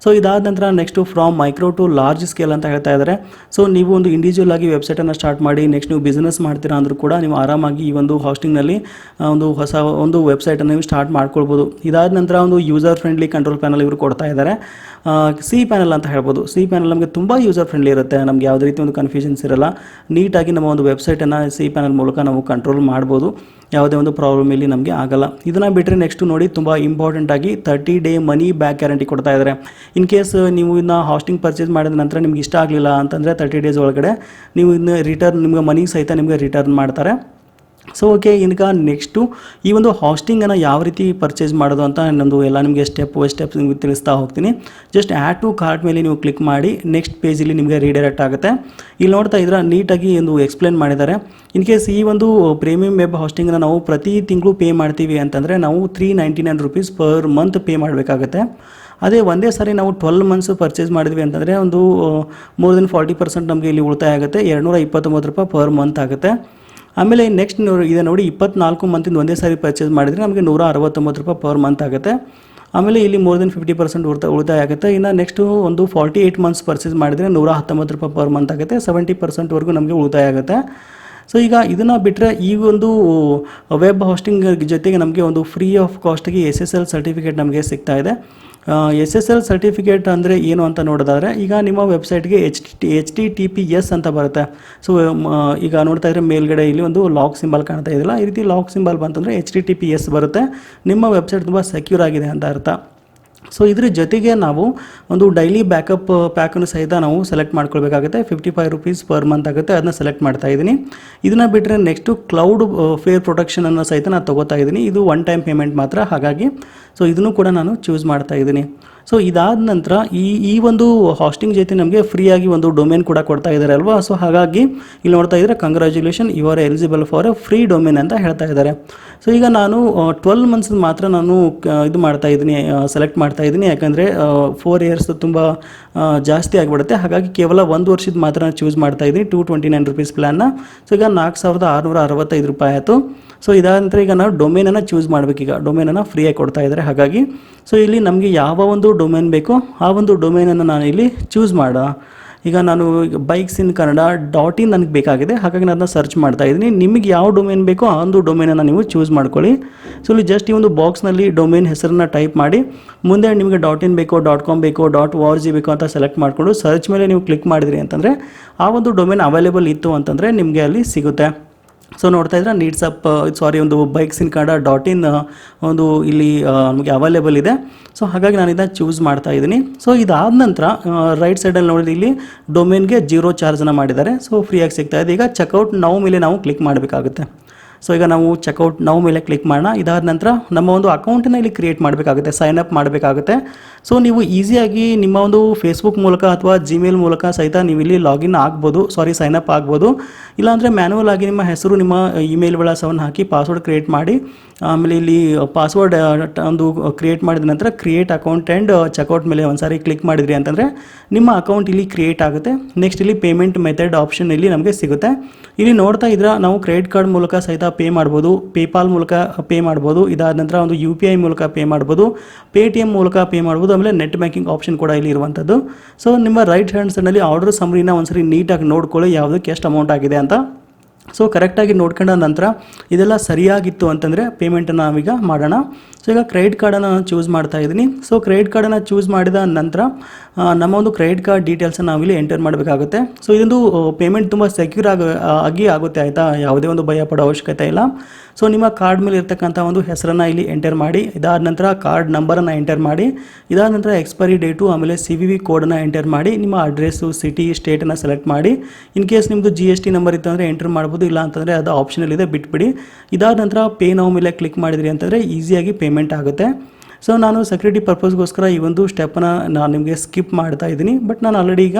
ಸೊ ಇದಾದ ನಂತರ next from micro to large scale ಅಂತ ಹೇಳ್ತಾ ಇದ್ದಾರೆ. ಸೊ ನೀವು ಒಂದು ಇಂಡಿವಿಜುವಲ್ ಆಗಿ ವೆಬ್ಸೈಟನ್ನು ವೆಬ್ಸೈಟನ್ನು ಸ್ಟಾರ್ಟ್ ಮಾಡಿ ನೆಕ್ಸ್ಟ್ ನೀವು ಬಿಸ್ನೆಸ್ ಮಾಡ್ತೀರಾ ಅಂದರೂ ಕೂಡ ನೀವು ಆರಾಮಾಗಿ ಈ ಒಂದು ಹಾಸ್ಟಿಂಗ್ನಲ್ಲಿ ಒಂದು ಹೊಸ ಒಂದು ವೆಬ್ಸೈಟನ್ನು ನೀವು ಸ್ಟಾರ್ಟ್ ಮಾಡ್ಕೊಳ್ಬೋದು. ಇದಾದ ನಂತರ ಒಂದು ಯೂಸರ್ ಫ್ರೆಂಡ್ಲಿ ಕಂಟ್ರೋಲ್ ಪ್ಯಾನಲ್ ಇವರು ಕೊಡ್ತಾ ಇದ್ದಾರೆ. ಸಿ ಪ್ಯಾನಲ್ ಅಂತ ಹೇಳ್ಬೋದು. ಸಿ ಪ್ಯಾನಲ್ ನಮಗೆ ತುಂಬ ಯೂಸರ್ ಫ್ರೆಂಡ್ಲಿ ಇರುತ್ತೆ, ನಮಗೆ ಯಾವುದೇ ರೀತಿ ಒಂದು ಕನ್ಫ್ಯೂಷನ್ಸ್ ಇರಲ್ಲ. ನೀಟಾಗಿ ನಮ್ಮ ಒಂದು ವೆಬ್ಸೈಟನ್ನು ಸಿ ಪ್ಯಾನಲ್ ಮೂಲಕ ನಾವು ಕಂಟ್ರೋಲ್ ಮಾಡ್ಬೋದು, ಯಾವುದೇ ಒಂದು ಪ್ರಾಬ್ಲಮ್ ಇಲ್ಲಿ ನಮಗೆ ಆಗಲ್ಲ. ಇದನ್ನು ಬಿಟ್ಟರೆ ನೆಕ್ಸ್ಟ್ ನೋಡಿ ತುಂಬ ಇಂಪಾರ್ಟೆಂಟ್ ಆಗಿ 30 ಡೇ ಮನಿ ಬ್ಯಾಕ್ ಗ್ಯಾರಂಟಿ ಕೊಡ್ತಾ ಇದ್ದಾರೆ. ಇನ್ ಕೇಸ್ ನೀವು ಇನ್ನು ಹಾಸ್ಟಿಂಗ್ ಪರ್ಚೇಸ್ ಮಾಡಿದ ನಂತರ ನಿಮ್ಗೆ ಇಷ್ಟ ಆಗಲಿಲ್ಲ ಅಂತಂದರೆ 30 ಡೇಸ್ ಒಳಗಡೆ ನೀವು ಇನ್ನು ರಿಟರ್ನ್ ನಿಮ್ಗೆ ಮನಿ ಸಹಿತ ನಿಮಗೆ ರಿಟರ್ನ್ ಮಾಡ್ತಾರೆ. ಸೊ ಓಕೆ, ಈಗ ನೆಕ್ಸ್ಟು ಈ ಒಂದು ಹಾಸ್ಟಿಂಗನ್ನು ಯಾವ ರೀತಿ ಪರ್ಚೇಸ್ ಮಾಡೋದು ಅಂತ ಇನ್ನೊಂದು ಎಲ್ಲ ನಿಮಗೆ ಸ್ಟೆಪ್ ಬೈ ಸ್ಟೆಪ್ ನಿಮಗೆ ತಿಳಿಸ್ತಾ ಹೋಗ್ತೀನಿ. ಜಸ್ಟ್ ಆ್ಯಡ್ ಟು ಕಾರ್ಟ್ ಮೇಲೆ ನೀವು ಕ್ಲಿಕ್ ಮಾಡಿ ನೆಕ್ಸ್ಟ್ ಪೇಜಲ್ಲಿ ನಿಮಗೆ ರೀಡೈರೆಕ್ಟ್ ಆಗುತ್ತೆ. ಇಲ್ಲಿ ನೋಡ್ತಾ ಇದ್ರೆ ನೀಟಾಗಿ ಒಂದು ಎಕ್ಸ್ಪ್ಲೇನ್ ಮಾಡಿದ್ದಾರೆ. ಇನ್ ಕೇಸ್ ಈ ಒಂದು ಪ್ರೀಮಿಯಂ ವೆಬ್ ಹಾಸ್ಟಿಂಗನ್ನು ನಾವು ಪ್ರತಿ ತಿಂಗಳು ಪೇ ಮಾಡ್ತೀವಿ ಅಂತಂದರೆ ನಾವು 399 ರೂಪೀಸ್ ಪರ್ ಮಂತ್ ಪೇ ಮಾಡಬೇಕಾಗುತ್ತೆ. ಅದೇ ಒಂದೇ ಸಾರಿ ನಾವು 12 ಮಂತ್ಸ್ ಪರ್ಚೇಸ್ ಮಾಡಿದ್ವಿ ಅಂತಂದರೆ ಒಂದು ಮೋರ್ ದೆನ್ 40% ನಮಗೆ ಇಲ್ಲಿ ಉಳಿತಾಯ ಆಗುತ್ತೆ. 229 ರೂಪಾಯಿ ಪರ್ ಮಂತ್ ಆಗುತ್ತೆ. ಆಮೇಲೆ ನೆಕ್ಸ್ಟ್ ಇದೆ ನೋಡಿ, 24 ಮಂತಿಂದ ಒಂದೇ ಸಾರಿ ಪರ್ಚೇಸ್ ಮಾಡಿದರೆ ನಮಗೆ 169 ರೂಪಾಯಿ ಪರ್ ಮಂತ್ ಆಗುತ್ತೆ. ಆಮೇಲೆ ಇಲ್ಲಿ ಮೋರ್ ದೆನ್ 50% ಉಳಿತಾಯ ಆಗುತ್ತೆ. ಇನ್ನು ನೆಕ್ಸ್ಟು ಒಂದು 48 ಮಂತ್ಸ್ ಪರ್ಚೇಸ್ ಮಾಡಿದರೆ 119 ರೂಪಾಯಿ ಪರ್ ಮಂತ್ ಆಗುತ್ತೆ. 70%ವರೆಗೂ ನಮಗೆ ಉಳಿತಾಯ ಆಗುತ್ತೆ. ಸೊ ಈಗ ಇದನ್ನು ಬಿಟ್ಟರೆ ಈ ಒಂದು ವೆಬ್ ಹಾಸ್ಟಿಂಗ್ ಜೊತೆಗೆ ನಮಗೆ ಒಂದು ಫ್ರೀ ಆಫ್ ಕಾಸ್ಟಿಗೆ SSL ಸರ್ಟಿಫಿಕೇಟ್ ನಮಗೆ ಸಿಗ್ತಾ ಇದೆ. SSL ಸರ್ಟಿಫಿಕೇಟ್ ಅಂದರೆ ಏನು ಅಂತ ನೋಡೋದಾದರೆ, ಈಗ ನಿಮ್ಮ ವೆಬ್ಸೈಟ್ಗೆ HTTPS ಅಂತ ಬರುತ್ತೆ. ಸೊ ಈಗ ನೋಡ್ತಾ ಇದ್ರೆ ಮೇಲ್ಗಡೆ ಇಲ್ಲಿ ಒಂದು ಲಾಕ್ ಸಿಂಬಲ್ ಕಾಣ್ತಾ ಇದೆಯಲ್ಲ, ಈ ರೀತಿ ಲಾಕ್ ಸಿಂಬಲ್ ಬಂತಂದರೆ HTTPS ಬರುತ್ತೆ. ನಿಮ್ಮ ವೆಬ್ಸೈಟ್ ತುಂಬ ಸೆಕ್ಯೂರ್ ಆಗಿದೆ ಅಂತ ಅರ್ಥ. ಸೊ ಇದ್ರ ಜೊತೆಗೆ ನಾವು ಒಂದು ಡೈಲಿ ಬ್ಯಾಕಪ್ ಪ್ಯಾಕನ್ನು ಸಹಿತ ನಾವು ಸೆಲೆಕ್ಟ್ ಮಾಡ್ಕೊಳ್ಬೇಕಾಗುತ್ತೆ. 55 ರೂಪೀಸ್ ಪರ್ ಮಂತ್ ಆಗುತ್ತೆ, ಅದನ್ನ ಸೆಲೆಕ್ಟ್ ಮಾಡ್ತಾ ಇದ್ದೀನಿ. ಇದನ್ನು ಬಿಟ್ಟರೆ ನೆಕ್ಸ್ಟು ಕ್ಲೌಡ್ ಫೇರ್ ಪ್ರೊಟೆಕ್ಷನನ್ನು ಸಹಿತ ನಾನು ತೊಗೋತಾ ಇದ್ದೀನಿ. ಇದು ಒನ್ ಟೈಮ್ ಪೇಮೆಂಟ್ ಮಾತ್ರ, ಹಾಗಾಗಿ ಸೊ ಇದನ್ನು ಕೂಡ ನಾನು ಚೂಸ್ ಮಾಡ್ತಾ ಇದ್ದೀನಿ. ಸೊ ಇದಾದ ನಂತರ ಈ ಒಂದು ಹಾಸ್ಟಿಂಗ್ ಜೊತೆ ನಮಗೆ ಫ್ರೀಯಾಗಿ ಒಂದು ಡೊಮೇನ್ ಕೂಡ ಕೊಡ್ತಾ ಇದ್ದಾರೆ ಅಲ್ವಾ. ಸೊ ಹಾಗಾಗಿ ಇಲ್ಲಿ ನೋಡ್ತಾ ಇದ್ದರೆ congratulation, you are eligible for a free domain ಅಂತ ಹೇಳ್ತಾ ಇದ್ದಾರೆ. ಸೊ ಈಗ ನಾನು 12 ಮಂತ್ಸ್ ಮಾತ್ರ ನಾನು ಇದು ಮಾಡ್ತಾ ಇದ್ದೀನಿ, ಸೆಲೆಕ್ಟ್ ಮಾಡ್ತಾ ಇದ್ದೀನಿ. ಯಾಕಂದರೆ 4 ಇಯರ್ಸ್ ತುಂಬ ಜಾಸ್ತಿ ಆಗಿಬಿಡುತ್ತೆ, ಹಾಗಾಗಿ ಕೇವಲ 1 ವರ್ಷದ ಮಾತ್ರ ನಾನು ಚೂಸ್ ಮಾಡ್ತಾ ಇದ್ದೀನಿ 229 ರೂಪೀಸ್ ಪ್ಲ್ಯಾನ್ನ. ಸೊ ಈಗ 4665 ರೂಪಾಯಿ ಆಯಿತು. ಸೊ ಇದಾದ ನಂತರ ಈಗ ನಾವು ಡೊಮೇನನ್ನು ಚೂಸ್ ಮಾಡಬೇಕು. ಈಗ ಡೊಮೇನನ್ನು ಫ್ರೀಯಾಗಿ ಕೊಡ್ತಾ ಇದ್ದಾರೆ, ಹಾಗಾಗಿ ಸೊ ಇಲ್ಲಿ ನಮಗೆ ಯಾವ ಒಂದು ಡೊಮೇನ್ ಬೇಕೋ ಆ ಒಂದು ಡೊಮೇನನ್ನು ನಾನು ಇಲ್ಲಿ ಚೂಸ್ ಈಗ ನಾನು ಬೈಕ್ಸ್ ಇನ್ ಕನ್ನಡ .in ನನಗೆ ಬೇಕಾಗಿದೆ, ಹಾಗಾಗಿ ನಾನು ಅದನ್ನ ಸರ್ಚ್ ಮಾಡ್ತಾ ಇದ್ದೀನಿ. ನಿಮಗೆ ಯಾವ ಡೊಮೇನ್ ಬೇಕೋ ಆ ಒಂದು ಡೊಮೇನನ್ನು ನೀವು ಚೂಸ್ ಮಾಡ್ಕೊಳ್ಳಿ. ಸೊ ಇಲ್ಲಿ ಜಸ್ಟ್ ಈ ಒಂದು ಬಾಕ್ಸ್ನಲ್ಲಿ ಡೊಮೇನ್ ಹೆಸರನ್ನು ಟೈಪ್ ಮಾಡಿ, ಮುಂದೆ ನಿಮಗೆ .in ಬೇಕೋ .com ಬೇಕೋ .org ಬೇಕೋ ಅಂತ ಸೆಲೆಕ್ಟ್ ಮಾಡಿಕೊಂಡು ಸರ್ಚ್ ಮೇಲೆ ನೀವು ಕ್ಲಿಕ್ ಮಾಡಿದ್ರಿ ಅಂತಂದರೆ ಆ ಒಂದು ಡೊಮೇನ್ ಅವೈಲೇಬಲ್ ಇತ್ತು ಅಂತಂದರೆ ನಿಮಗೆ ಅಲ್ಲಿ ಸಿಗುತ್ತೆ. ಸೊ ನೋಡ್ತಾ ಇದ್ರೆ ಒಂದು ಬೈಕ್ಸ್ ಇನ್ ಕನ್ನಡ .in ಒಂದು ಇಲ್ಲಿ ನಮಗೆ ಅವೈಲೇಬಲ್ ಇದೆ. ಸೊ ಹಾಗಾಗಿ ನಾನು ಇದನ್ನು ಚೂಸ್ ಮಾಡ್ತಾ ಇದ್ದೀನಿ. ಸೊ ಇದಾದ ನಂತರ ರೈಟ್ ಸೈಡಲ್ಲಿ ನೋಡಿದ್ರೆ ಇಲ್ಲಿ ಡೊಮೇನ್ಗೆ 0 ಚಾರ್ಜನ್ನು ಮಾಡಿದ್ದಾರೆ. ಸೊ ಫ್ರೀಯಾಗಿ ಸಿಗ್ತಾ ಇದೆ. ಈಗ ಚೆಕ್ಔಟ್ ನೌ ಮೇಲೆ ನಾವು ಕ್ಲಿಕ್ ಮಾಡಬೇಕಾಗುತ್ತೆ. ಸೊ ಈಗ ನಾವು ಚೆಕ್ಔಟ್ ನೌ ಮೇಲೆ ಕ್ಲಿಕ್ ಮಾಡೋಣ. ಇದಾದ ನಂತರ ನಮ್ಮ ಒಂದು ಅಕೌಂಟನ್ನು ಇಲ್ಲಿ ಕ್ರಿಯೇಟ್ ಮಾಡಬೇಕಾಗುತ್ತೆ, ಸೈನ್ ಅಪ್ ಮಾಡಬೇಕಾಗುತ್ತೆ. ಸೊ ನೀವು ಈಸಿಯಾಗಿ ನಿಮ್ಮ ಒಂದು ಫೇಸ್ಬುಕ್ ಮೂಲಕ ಅಥವಾ ಜಿಮೇಲ್ ಮೂಲಕ ಸಹಿತ ನೀವು ಇಲ್ಲಿ ಸೈನ್ ಅಪ್ ಆಗ್ಬೋದು. ಇಲ್ಲಾಂದರೆ ಮ್ಯಾನ್ಯಲ್ ಆಗಿ ನಿಮ್ಮ ಹೆಸರು, ನಿಮ್ಮ ಇಮೇಲ್ ವಿಳಾಸವನ್ನು ಹಾಕಿ ಪಾಸ್ವರ್ಡ್ ಕ್ರಿಯೇಟ್ ಮಾಡಿ, ಆಮೇಲೆ ಇಲ್ಲಿ ಪಾಸ್ವರ್ಡ್ ಒಂದು ಕ್ರಿಯೇಟ್ ಮಾಡಿದ ನಂತರ ಕ್ರಿಯೇಟ್ ಅಕೌಂಟ್ ಆ್ಯಂಡ್ ಚೆಕ್ಔಟ್ ಮೇಲೆ ಒಂದ್ಸಾರಿ ಕ್ಲಿಕ್ ಮಾಡಿದ್ರಿ ಅಂತಂದರೆ ನಿಮ್ಮ ಅಕೌಂಟ್ ಇಲ್ಲಿ ಕ್ರಿಯೇಟ್ ಆಗುತ್ತೆ. ನೆಕ್ಸ್ಟ್ ಇಲ್ಲಿ ಪೇಮೆಂಟ್ ಮೆಥಡ್ ಆಪ್ಷನ್ ಇಲ್ಲಿ ನಮಗೆ ಸಿಗುತ್ತೆ. ಇಲ್ಲಿ ನೋಡ್ತಾ ಇದ್ರೆ ನಾವು ಕ್ರೆಡಿಟ್ ಕಾರ್ಡ್ ಮೂಲಕ ಸಹಿತ ಪೇ ಮಾಡ್ಬೋದು, ಪೇಪಾಲ್ ಮೂಲಕ ಪೇ ಮಾಡ್ಬೋದು, ಇದಾದ ನಂತರ ಒಂದು UPI ಮೂಲಕ ಪೇ ಮಾಡ್ಬೋದು, Paytm ಮೂಲಕ ಪೇ ಮಾಡ್ಬೋದು, ಆಮೇಲೆ ನೆಟ್ ಬ್ಯಾಂಕಿಂಗ್ ಆಪ್ಷನ್ ಕೂಡ ಇಲ್ಲಿ ಇರುವಂಥದ್ದು. ಸೊ ನಿಮ್ಮ ರೈಟ್ ಹ್ಯಾಂಡ್ ಸೈಡ್ನಲ್ಲಿ ಆರ್ಡರ್ ಸಮ್ಮರಿನ ಒಂದ್ಸರಿ ನೀಟಾಗಿ ನೋಡ್ಕೊಳ್ಳಿ ಯಾವುದಕ್ಕೆ ಎಷ್ಟು ಅಮೌಂಟ್ ಆಗಿದೆ ಅಂತ. ಸೊ ಕರೆಕ್ಟಾಗಿ ನೋಡ್ಕೊಂಡ ನಂತರ ಇದೆಲ್ಲ ಸರಿಯಾಗಿತ್ತು ಅಂತಂದರೆ ಪೇಮೆಂಟನ್ನು ನಾವೀಗ ಮಾಡೋಣ. ಸೊ ಈಗ ಕ್ರೆಡಿಟ್ ಕಾರ್ಡನ್ನು ನಾನು ಚೂಸ್ ಮಾಡ್ತಾ ಇದ್ದೀನಿ. ಸೊ ಕ್ರೆಡಿಟ್ ಕಾರ್ಡನ್ನು ಚೂಸ್ ಮಾಡಿದ ನಂತರ ನಮ್ಮ ಒಂದು ಕ್ರೆಡಿಟ್ ಕಾರ್ಡ್ ಡೀಟೇಲ್ಸನ್ನು ನಾವಿಲ್ಲಿ ಎಂಟರ್ ಮಾಡಬೇಕಾಗುತ್ತೆ. ಸೊ ಇದೊಂದು ಪೇಮೆಂಟ್ ತುಂಬ ಸೆಕ್ಯೂರ್ ಆಗಿ ಆಗುತ್ತೆ, ಆಯಿತಾ, ಯಾವುದೇ ಒಂದು ಭಯ ಪಡೋ ಅವಶ್ಯಕತೆ ಇಲ್ಲ. ಸೊ ನಿಮ್ಮ ಕಾರ್ಡ್ ಮೇಲೆ ಇರ್ತಕ್ಕಂಥ ಒಂದು ಹೆಸರನ್ನು ಇಲ್ಲಿ ಎಂಟರ್ ಮಾಡಿ, ಇದಾದ ನಂತರ ಕಾರ್ಡ್ ನಂಬರನ್ನು ಎಂಟರ್ ಮಾಡಿ, ಇದಾದ ನಂತರ ಎಕ್ಸ್ಪೈರಿ ಡೇಟು ಆಮೇಲೆ CVV ಕೋಡನ್ನು ಎಂಟರ್ ಮಾಡಿ, ನಿಮ್ಮ ಅಡ್ರೆಸ್ಸು, ಸಿಟಿ, ಸ್ಟೇಟನ್ನು ಸೆಲೆಕ್ಟ್ ಮಾಡಿ. ಇನ್ ಕೇಸ್ ನಿಮ್ಮದು GST ನಂಬರ್ ಇತ್ತು ಅಂದರೆ ಎಂಟರ್ ಮಾಡ್ಬೋದು, ಇಲ್ಲ ಅಂತಂದರೆ ಅದು ಆಪ್ಷನಲ್ ಇದೆ, ಬಿಟ್ಬಿಡಿ. ಇದಾದ ನಂತರ ಪೇ ನೌ ಮೇಲೆ ಕ್ಲಿಕ್ ಮಾಡಿದ್ರಿ ಅಂತಂದರೆ ಈಸಿಯಾಗಿ ಪೇಮೆಂಟ್ ಆಗುತ್ತೆ. ಸೊ ನಾನು ಸೆಕ್ಯೂರಿಟಿ ಪರ್ಪಸ್ಗೋಸ್ಕರ ಈ ಒಂದು ಸ್ಟೆಪ್ಪನ್ನು ನಾನು ನಿಮಗೆ ಸ್ಕಿಪ್ ಮಾಡ್ತಾ ಇದ್ದೀನಿ. ಬಟ್ ನಾನು ಆಲ್ರೆಡಿ ಈಗ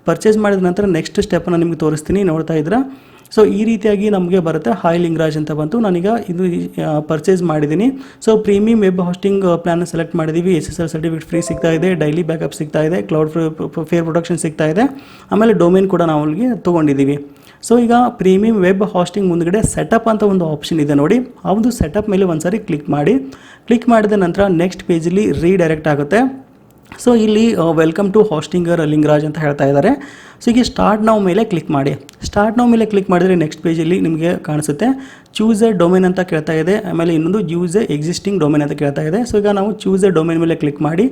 ಪರ್ಚೇಸ್ ಮಾಡಿದ ನಂತರ ನೆಕ್ಸ್ಟ್ ಸ್ಟೆಪ್ಪನ್ನು ನಿಮಗೆ ತೋರಿಸ್ತೀನಿ, ನೋಡ್ತಾ ಇದ್ರೆ. ಸೊ ಈ ರೀತಿಯಾಗಿ ನಮಗೆ ಬರುತ್ತೆ. ಹಾಯ್ ಲಿಂಗರಾಜ್ ಅಂತ ಬಂತು, ನಾನೀಗ ಇದು ಪರ್ಚೇಸ್ ಮಾಡಿದ್ದೀನಿ. So premium web hoisting plan select ಮಾಡಿದ್ದೀವಿ. SSL ಸರ್ಟಿಫಿಕೇಟ್ ಫ್ರೀ ಸಿಗ್ತಾ ಇದೆ, ಡೈಲಿ ಬ್ಯಾಕಪ್ ಸಿಗ್ತಾ ಇದೆ, ಕ್ಲೌಡ್ ಫೇರ್ ಪ್ರೊಟೆಕ್ಷನ್ ಸಿಗ್ತಾ ಇದೆ, ಆಮೇಲೆ ಡೊಮೇನ್ ಕೂಡ ನಾವು ಅಲ್ಲಿಗೆ ತೊಗೊಂಡಿದ್ದೀವಿ. ಸೊ ಈಗ ಪ್ರೀಮಿಯಂ ವೆಬ್ ಹಾಸ್ಟಿಂಗ್ ಮುಂದ್ಗಡೆ ಸೆಟಪ್ ಅಂತ ಒಂದು ಆಪ್ಷನ್ ಇದೆ ನೋಡಿ, ಆ ಒಂದು ಸೆಟಪ್ ಮೇಲೆ ಒಂದ್ಸರಿ ಕ್ಲಿಕ್ ಮಾಡಿ. ಕ್ಲಿಕ್ ಮಾಡಿದ ನಂತರ ನೆಕ್ಸ್ಟ್ ಪೇಜಲ್ಲಿ ರೀಡೈರೆಕ್ಟ್ ಆಗುತ್ತೆ. ಸೊ ಇಲ್ಲಿ ವೆಲ್ಕಮ್ ಟು ಹಾಸ್ಟಿಂಗರ್ ಲಿಂಗರಾಜ್ ಅಂತ ಹೇಳ್ತಾ ಇದ್ದಾರೆ. ಸೊ ಈಗ ಸ್ಟಾರ್ಟ್ ನಾವು ಮೇಲೆ ಕ್ಲಿಕ್ ಮಾಡಿ. ಸ್ಟಾರ್ಟ್ ನಾವು ಮೇಲೆ ಕ್ಲಿಕ್ ಮಾಡಿದರೆ ನೆಕ್ಸ್ಟ್ ಪೇಜಲ್ಲಿ ನಿಮಗೆ ಕಾಣಿಸುತ್ತೆ ಚೂಸ್ ಎ ಡೊಮೇನ್ ಅಂತ ಕೇಳ್ತಾ ಇದೆ. ಆಮೇಲೆ ಇನ್ನೊಂದು ಯೂಸ್ ಎ ಎಕ್ಸಿಸ್ಟಿಂಗ್ ಡೊಮೇನ್ ಅಂತ ಕೇಳ್ತಾ ಇದೆ. ಸೊ ಈಗ ನಾವು ಚೂಸ್ ಎ ಡೊಮೇನ್ ಮೇಲೆ ಕ್ಲಿಕ್ ಮಾಡಿ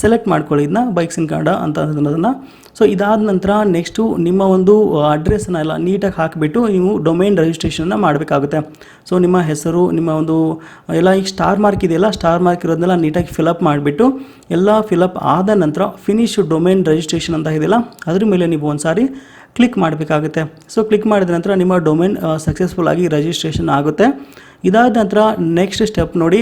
ಸೆಲೆಕ್ಟ್ ಮಾಡ್ಕೊಳ್ಳಿ ಇದನ್ನ ಬೈಕ್ಸ್ ಇನ್ ಕನ್ನಡ ಅಂತ ಅನ್ನೋದನ್ನು. ಸೊ ಇದಾದ ನಂತರ ನೆಕ್ಸ್ಟು ನಿಮ್ಮ ಒಂದು ಅಡ್ರೆಸ್ನ ಎಲ್ಲ ನೀಟಾಗಿ ಹಾಕಿಬಿಟ್ಟು ನೀವು ಡೊಮೇನ್ ರಿಜಿಸ್ಟ್ರೇಷನ್ನ ಮಾಡಬೇಕಾಗುತ್ತೆ. ಸೊ ನಿಮ್ಮ ಹೆಸರು, ನಿಮ್ಮ ಒಂದು ಎಲ್ಲ ಈಗ ಸ್ಟಾರ್ ಮಾರ್ಕ್ ಇದೆಯಲ್ಲ, ಸ್ಟಾರ್ ಮಾರ್ಕ್ ಇರೋದನ್ನೆಲ್ಲ ನೀಟಾಗಿ ಫಿಲಪ್ ಮಾಡಿಬಿಟ್ಟು ಎಲ್ಲ ಫಿಲಪ್ ಆದ ನಂತರ ಫಿನಿಶ್ ಡೊಮೇನ್ ರಿಜಿಸ್ಟ್ರೇಷನ್ ಅಂತ ಇದೆಯಲ್ಲ ಅದ್ರ ಮೇಲೆ ನೀವು ಒಂದು ಸಾರಿ ಕ್ಲಿಕ್ ಮಾಡಬೇಕಾಗುತ್ತೆ. ಸೊ ಕ್ಲಿಕ್ ಮಾಡಿದ ನಂತರ ನಿಮ್ಮ ಡೊಮೇನ್ ಸಕ್ಸಸ್ಫುಲ್ ಆಗಿ ರಿಜಿಸ್ಟ್ರೇಷನ್ ಆಗುತ್ತೆ. ಇದಾದ ನಂತರ ನೆಕ್ಸ್ಟ್ ಸ್ಟೆಪ್ ನೋಡಿ,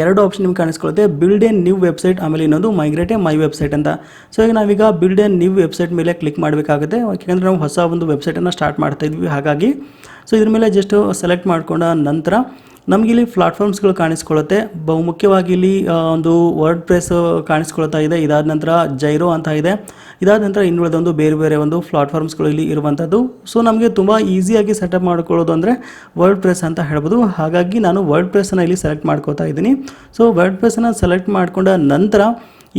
ಎರಡು ಆಪ್ಷನ್ ನಿಮ್ಗೆ ಕಾಣಿಸ್ಕೊಳ್ಳುತ್ತೆ, ಬಿಲ್ಡ್ ಎ ನ್ಯೂ ವೆಬ್ಸೈಟ್, ಆಮೇಲೆ ಇನ್ನೊಂದು ಮೈಗ್ರೇಟ್ ಎ ಮೈ ವೆಬ್ಸೈಟ್ ಅಂತ. ಸೊ ಈಗ ನಾವೀಗ ಬಿಲ್ಡ್ ಎ ನ್ಯೂ ವೆಬ್ಸೈಟ್ ಮೇಲೆ ಕ್ಲಿಕ್ ಮಾಡಬೇಕಾಗುತ್ತೆ, ಯಾಕೆಂದರೆ ನಾವು ಹೊಸ ಒಂದು ವೆಬ್ಸೈಟನ್ನು ಸ್ಟಾರ್ಟ್ ಮಾಡ್ತಾ ಇದ್ವಿ ಹಾಗಾಗಿ. ಸೊ ಇದ್ರ ಮೇಲೆ ಜಸ್ಟ್ ಸೆಲೆಕ್ಟ್ ಮಾಡ್ಕೊಂಡ ನಂತರ ನಮಗೆ ಇಲ್ಲಿ ಪ್ಲಾಟ್ಫಾರ್ಮ್ಸ್ಗಳು ಕಾಣಿಸ್ಕೊಳ್ಳುತ್ತೆ. ಬಹುಮುಖ್ಯವಾಗಿ ಇಲ್ಲಿ ಒಂದು ವರ್ಡ್ ಪ್ರೆಸ್ ಕಾಣಿಸ್ಕೊಳ್ತಾ ಇದೆ. ಇದಾದ ನಂತರ ಜೈರೋ ಅಂತ ಇದೆ. ಇದಾದ ನಂತರ ಇನ್ನುಳಿದೊಂದು ಬೇರೆ ಬೇರೆ ಒಂದು ಪ್ಲಾಟ್ಫಾರ್ಮ್ಸ್ಗಳು ಇಲ್ಲಿ ಇರುವಂಥದ್ದು. ಸೊ ನಮಗೆ ತುಂಬ ಈಸಿಯಾಗಿ ಸೆಟಪ್ ಮಾಡ್ಕೊಳ್ಳೋದು ಅಂದರೆ ವರ್ಡ್ ಪ್ರೆಸ್ ಅಂತ ಹೇಳ್ಬೋದು. ಹಾಗಾಗಿ ನಾನು ವರ್ಡ್ ಪ್ರೆಸ್ಸನ್ನು ಇಲ್ಲಿ ಸೆಲೆಕ್ಟ್ ಮಾಡ್ಕೋತಾ ಇದ್ದೀನಿ. ಸೊ ವರ್ಡ್ ಪ್ರೆಸ್ಸನ್ನು ಸೆಲೆಕ್ಟ್ ಮಾಡಿಕೊಂಡ ನಂತರ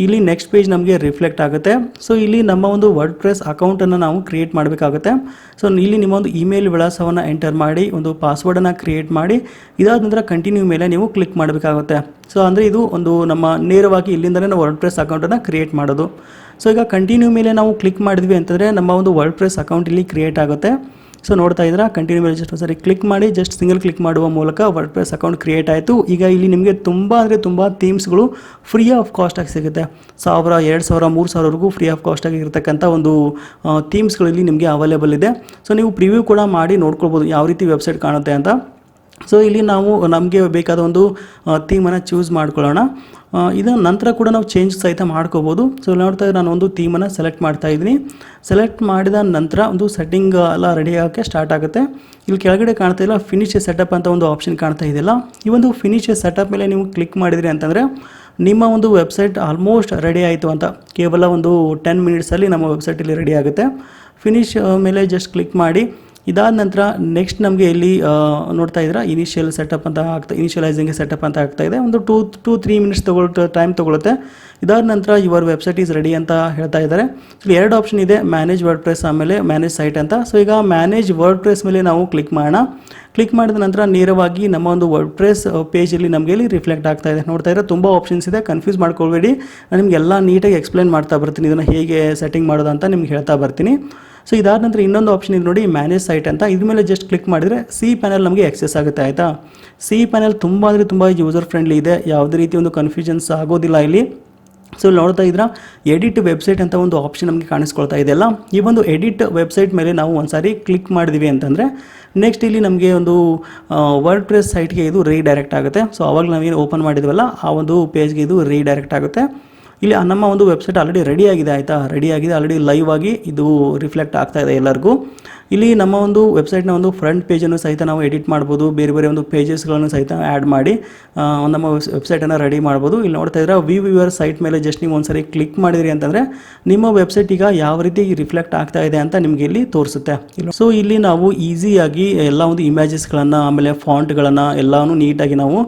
ಇಲ್ಲಿ ನೆಕ್ಸ್ಟ್ ಪೇಜ್ ನಮಗೆ ರಿಫ್ಲೆಕ್ಟ್ ಆಗುತ್ತೆ. ಸೊ ಇಲ್ಲಿ ನಮ್ಮ ಒಂದು ವರ್ಡ್ ಪ್ರೆಸ್ ಅಕೌಂಟನ್ನು ನಾವು ಕ್ರಿಯೇಟ್ ಮಾಡಬೇಕಾಗುತ್ತೆ. ಸೊ ಇಲ್ಲಿ ನಿಮ್ಮ ಒಂದು ಇಮೇಲ್ ವಿಳಾಸವನ್ನು ಎಂಟರ್ ಮಾಡಿ ಒಂದು ಪಾಸ್ವರ್ಡನ್ನು ಕ್ರಿಯೇಟ್ ಮಾಡಿ ಇದಾದ ನಂತರ ಕಂಟಿನ್ಯೂ ಮೇಲೆ ನೀವು ಕ್ಲಿಕ್ ಮಾಡಬೇಕಾಗುತ್ತೆ. ಸೊ ಅಂದರೆ ಇದು ಒಂದು ನಮ್ಮ ನೇರವಾಗಿ ಇಲ್ಲಿಂದಲೇ ನಾವು ವರ್ಡ್ ಪ್ರೆಸ್ ಅಕೌಂಟನ್ನು ಕ್ರಿಯೇಟ್ ಮಾಡೋದು. ಸೊ ಈಗ ಕಂಟಿನ್ಯೂ ಮೇಲೆ ನಾವು ಕ್ಲಿಕ್ ಮಾಡಿದ್ವಿ ಅಂತಂದರೆ ನಮ್ಮ ಒಂದು ವರ್ಡ್ ಪ್ರೆಸ್ ಅಕೌಂಟ್ ಇಲ್ಲಿ ಕ್ರಿಯೇಟ್ ಆಗುತ್ತೆ. ಸೊ ನೋಡ್ತಾ ಇದ್ದೀರಾ, ಕಂಟಿನ್ಯೂ ಮೇಲೆ ಜಸ್ಟ್ ಒಂದ್ಸರಿ ಕ್ಲಿಕ್ ಮಾಡಿ ಜಸ್ಟ್ ಸಿಂಗಲ್ ಕ್ಲಿಕ್ ಮಾಡುವ ಮೂಲಕ ವರ್ಡ್ ಪ್ರೆಸ್ ಅಕೌಂಟ್ ಕ್ರಿಯೇಟ್ ಆಯಿತು. ಈಗ ಇಲ್ಲಿ ನಿಮಗೆ ತುಂಬ ಥೀಮ್ಸ್ಗಳು ಫ್ರೀ ಆಫ್ ಕಾಸ್ಟಾಗಿ ಸಿಗುತ್ತೆ. 1000, 2000, 3000ವರೆಗೂ ಫ್ರೀ ಆಫ್ ಕಾಸ್ಟಾಗಿ ಇರತಕ್ಕಂಥ ಒಂದು ಥೀಮ್ಸ್ಗಳು ಇಲ್ಲಿ ನಿಮಗೆ ಅವೈಲೇಬಲ್ ಇದೆ. ಸೊ ನೀವು ಪ್ರಿವ್ಯೂ ಕೂಡ ಮಾಡಿ ನೋಡ್ಕೊಳ್ಬೋದು ಯಾವ ರೀತಿ ವೆಬ್ಸೈಟ್ ಕಾಣುತ್ತೆ ಅಂತ. ಸೊ ಇಲ್ಲಿ ನಾವು ನಮಗೆ ಬೇಕಾದ ಒಂದು ಥೀಮನ್ನು ಚೂಸ್ ಮಾಡ್ಕೊಳ್ಳೋಣ. ಇದರ ನಂತರ ಕೂಡ ನಾವು ಚೇಂಜ್ ಸಹಿತ ಮಾಡ್ಕೋಬೋದು. ಸೊ ನೋಡ್ತಾ ಇದ್ರೆ ನಾನು ಒಂದು ಥೀಮನ್ನು ಸೆಲೆಕ್ಟ್ ಮಾಡ್ತಾ ಇದ್ದೀನಿ. ಸೆಲೆಕ್ಟ್ ಮಾಡಿದ ನಂತರ ಒಂದು ಸೆಟ್ಟಿಂಗ್ ಎಲ್ಲ ರೆಡಿ ಆಗೋಕ್ಕೆ ಸ್ಟಾರ್ಟ್ ಆಗುತ್ತೆ. ಇಲ್ಲಿ ಕೆಳಗಡೆ ಕಾಣ್ತಾ ಇಲ್ಲ ಫಿನಿಶ್ ಸೆಟಪ್ ಅಂತ ಒಂದು ಆಪ್ಷನ್ ಕಾಣ್ತಾ ಇದೆಯಲ್ಲ, ಈ ಒಂದು ಫಿನಿಶ್ ಸೆಟಪ್ ಮೇಲೆ ನೀವು ಕ್ಲಿಕ್ ಮಾಡಿದ್ರಿ ಅಂತಂದರೆ ನಿಮ್ಮ ಒಂದು ವೆಬ್ಸೈಟ್ ಆಲ್ಮೋಸ್ಟ್ ರೆಡಿ ಆಯಿತು ಅಂತ. ಕೇವಲ ಒಂದು 10 ಮಿನಿಟ್ಸಲ್ಲಿ ನಮ್ಮ ವೆಬ್ಸೈಟ್ ಇಲ್ಲಿ ರೆಡಿ ಆಗುತ್ತೆ. ಫಿನಿಶ್ ಮೇಲೆ ಜಸ್ಟ್ ಕ್ಲಿಕ್ ಮಾಡಿ ಇದಾದ ನಂತರ ನೆಕ್ಸ್ಟ್ ನಮಗೆ ಇಲ್ಲಿ ನೋಡ್ತಾ ಇದ್ದೀರಾ ಇನಿಷಿಯಲ್ ಸೆಟಪ್ ಅಂತ ಇನಿಷಿಯಲೈಸಿಂಗ್ ಸೆಟಪ್ ಅಂತ ಆಗ್ತಾ ಇದೆ. ಒಂದು 2-3 ಮಿನಿಟ್ಸ್ ಟೈಮ್ ತೊಗೊಳುತ್ತೆ. ಇದಾದ ನಂತರ ಯುವರ್ ವೆಬ್ಸೈಟ್ ಈಸ್ ರೆಡಿ ಅಂತ ಹೇಳ್ತಾ ಇದ್ದಾರೆ. ಇಲ್ಲಿ 2 ಆಪ್ಷನ್ ಇದೆ, ಮ್ಯಾನೇಜ್ ವರ್ಡ್ ಪ್ರೆಸ್ ಆಮೇಲೆ ಮ್ಯಾನೇಜ್ ಸೈಟ್ ಅಂತ. ಸೊ ಈಗ ಮ್ಯಾನೇಜ್ ವರ್ಡ್ ಪ್ರೆಸ್ ಮೇಲೆ ನಾವು ಕ್ಲಿಕ್ ಮಾಡೋಣ. ಕ್ಲಿಕ್ ಮಾಡಿದ ನಂತರ ನೇರವಾಗಿ ನಮ್ಮ ಒಂದು ವರ್ಡ್ ಪ್ರೆಸ್ ಪೇಜಲ್ಲಿ ನಮಗೆ ಇಲ್ಲಿ ರಿಫ್ಲೆಕ್ಟ್ ಆಗ್ತಾ ಇದೆ. ನೋಡ್ತಾ ಇದ್ರೆ ತುಂಬ ಆಪ್ಷನ್ಸ್ ಇದೆ, ಕನ್ಫ್ಯೂಸ್ ಮಾಡ್ಕೊಳ್ಬೇಡಿ. ನಾನು ನಿಮಗೆಲ್ಲ ನೀಟಾಗಿ ಎಕ್ಸ್ಪ್ಲೇನ್ ಮಾಡ್ತಾ ಬರ್ತೀನಿ, ಇದನ್ನು ಹೇಗೆ ಸೆಟ್ಟಿಂಗ್ ಮಾಡೋದು ಅಂತ ನಿಮ್ಗೆ ಹೇಳ್ತಾ ಬರ್ತೀನಿ. ಸೊ ಇದಾದ ನಂತರ ಇನ್ನೊಂದು ಆಪ್ಷನ್ ಇದೆ ನೋಡಿ, ಮ್ಯಾನೇಜ್ ಸೈಟ್ ಅಂತ. ಇದ್ರ ಮೇಲೆ ಜಸ್ಟ್ ಕ್ಲಿಕ್ ಮಾಡಿದರೆ ಸಿ ಪ್ಯಾನೆಲ್ ನಮಗೆ ಆಕ್ಸೆಸ್ ಆಗುತ್ತೆ. ಆಯಿತಾ, ಸಿ ಪ್ಯಾನೆಲ್ ತುಂಬ ಯೂಸರ್ ಫ್ರೆಂಡ್ಲಿ ಇದೆ, ಯಾವುದೇ ರೀತಿ ಒಂದು ಕನ್ಫ್ಯೂಷನ್ಸ್ ಆಗೋದಿಲ್ಲ ಇಲ್ಲಿ. ಸೊ ಇಲ್ಲಿ ನೋಡ್ತಾ ಇದ್ರೆ ಎಡಿಟ್ ವೆಬ್ಸೈಟ್ ಅಂತ ಒಂದು ಆಪ್ಷನ್ ನಮಗೆ ಕಾಣಿಸ್ಕೊಳ್ತಾ ಇದೆಯಲ್ಲ, ಈ ಒಂದು ಎಡಿಟ್ ವೆಬ್ಸೈಟ್ ಮೇಲೆ ನಾವು ಒಂದ್ಸಾರಿ ಕ್ಲಿಕ್ ಮಾಡಿದ್ವಿ ಅಂತಂದರೆ ನೆಕ್ಸ್ಟ್ ಇಲ್ಲಿ ನಮಗೆ ಒಂದು ವರ್ಡ್ ಪ್ರೆಸ್ ಸೈಟ್ಗೆ ಇದು ರೀಡೈರೆಕ್ಟ್ ಆಗುತ್ತೆ. ಸೊ ಅವಾಗ ನಾವೇನು ಓಪನ್ ಮಾಡಿದ್ವಲ್ಲ ಆ ಒಂದು ಪೇಜ್ಗೆ ಇದು ರೀಡೈರೆಕ್ಟ್ ಆಗುತ್ತೆ. ಇಲ್ಲಿ ನಮ್ಮ ಒಂದು ವೆಬ್ಸೈಟ್ ಆಲ್ರೆಡಿ ರೆಡಿ ಆಗಿದೆ. ಆಯಿತಾ, ರೆಡಿ ಆಗಿದೆ, ಆಲ್ರೆಡಿ ಲೈವ್ ಆಗಿ ಇದು ರಿಫ್ಲೆಕ್ಟ್ ಆಗ್ತಾ ಇದೆ ಎಲ್ಲರಿಗೂ. ಇಲ್ಲಿ ನಮ್ಮ ಒಂದು ವೆಬ್ಸೈಟ್ನ ಒಂದು ಫ್ರಂಟ್ ಪೇಜನ್ನು ಸಹಿತ ನಾವು ಎಡಿಟ್ ಮಾಡ್ಬೋದು, ಬೇರೆ ಬೇರೆ ಒಂದು ಪೇಜಸ್ಗಳನ್ನು ಸಹಿತ ಆ್ಯಡ್ ಮಾಡಿ ನಮ್ಮ ವೆಬ್ಸೈಟನ್ನು ರೆಡಿ ಮಾಡ್ಬೋದು. ಇಲ್ಲಿ ನೋಡ್ತಾ ಇದ್ರೆ ವ್ಯೂ ಯುವರ್ ಸೈಟ್ ಮೇಲೆ ಜಸ್ಟ್ ನೀವು ಒಂದ್ಸರಿ ಕ್ಲಿಕ್ ಮಾಡಿದ್ರಿ ಅಂತಂದರೆ ನಿಮ್ಮ ವೆಬ್ಸೈಟ್ ಈಗ ಯಾವ ರೀತಿ ರಿಫ್ಲೆಕ್ಟ್ ಆಗ್ತಾ ಇದೆ ಅಂತ ನಿಮಗೆ ಇಲ್ಲಿ ತೋರಿಸುತ್ತೆ. ಸೊ ಇಲ್ಲಿ ನಾವು ಈಸಿಯಾಗಿ ಎಲ್ಲ ಒಂದು ಇಮೇಜಸ್ಗಳನ್ನು ಆಮೇಲೆ ಫಾಂಟ್ಗಳನ್ನು ಎಲ್ಲಾನು ನೀಟಾಗಿ ನಾವು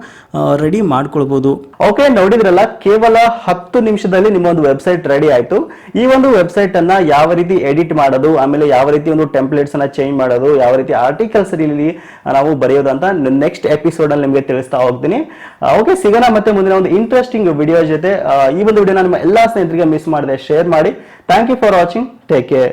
ರೆಡಿ ಮಾಡ್ಕೊಳ್ಬೋದು. ಓಕೆ, ನೋಡಿದ್ರಲ್ಲ, ಕೇವಲ 10 ನಿಮಿಷದಲ್ಲಿ ನಿಮ್ಮ ಒಂದು ವೆಬ್ಸೈಟ್ ರೆಡಿ ಆಯಿತು. ಈ ಒಂದು ವೆಬ್ಸೈಟ್ ಅನ್ನ ಯಾವ ರೀತಿ ಎಡಿಟ್ ಮಾಡೋದು, ಆಮೇಲೆ ಯಾವ ರೀತಿ ಒಂದು ಟೆಂಪ್ಲೇಟ್ಸ್ ಅನ್ನ ಚೇಂಜ್ ಮಾಡೋದು, ಯಾವ ರೀತಿ ಆರ್ಟಿಕಲ್ಸ್ ಇಲ್ಲಿ ನಾವು ಬರೆಯೋದು ಅಂತ ನೆಕ್ಸ್ಟ್ ಎಪಿಸೋಡ್ ಅಲ್ಲಿ ನಿಮಗೆ ತಿಳಿಸ್ತಾ ಹೋಗ್ತೀನಿ. ಓಕೆ, ಸಿಗೋಣ ಮತ್ತೆ ಮುಂದಿನ ಒಂದು ಇಂಟ್ರೆಸ್ಟಿಂಗ್ ವಿಡಿಯೋ ಜೊತೆ. ಈ ಒಂದು ವಿಡಿಯೋನ ನಿಮ್ಮ ಎಲ್ಲಾ ಸ್ನೇಹಿತರಿಗೆ ಮಿಸ್ ಮಾಡದೆ ಶೇರ್ ಮಾಡಿ. Thank you for watching. Take care.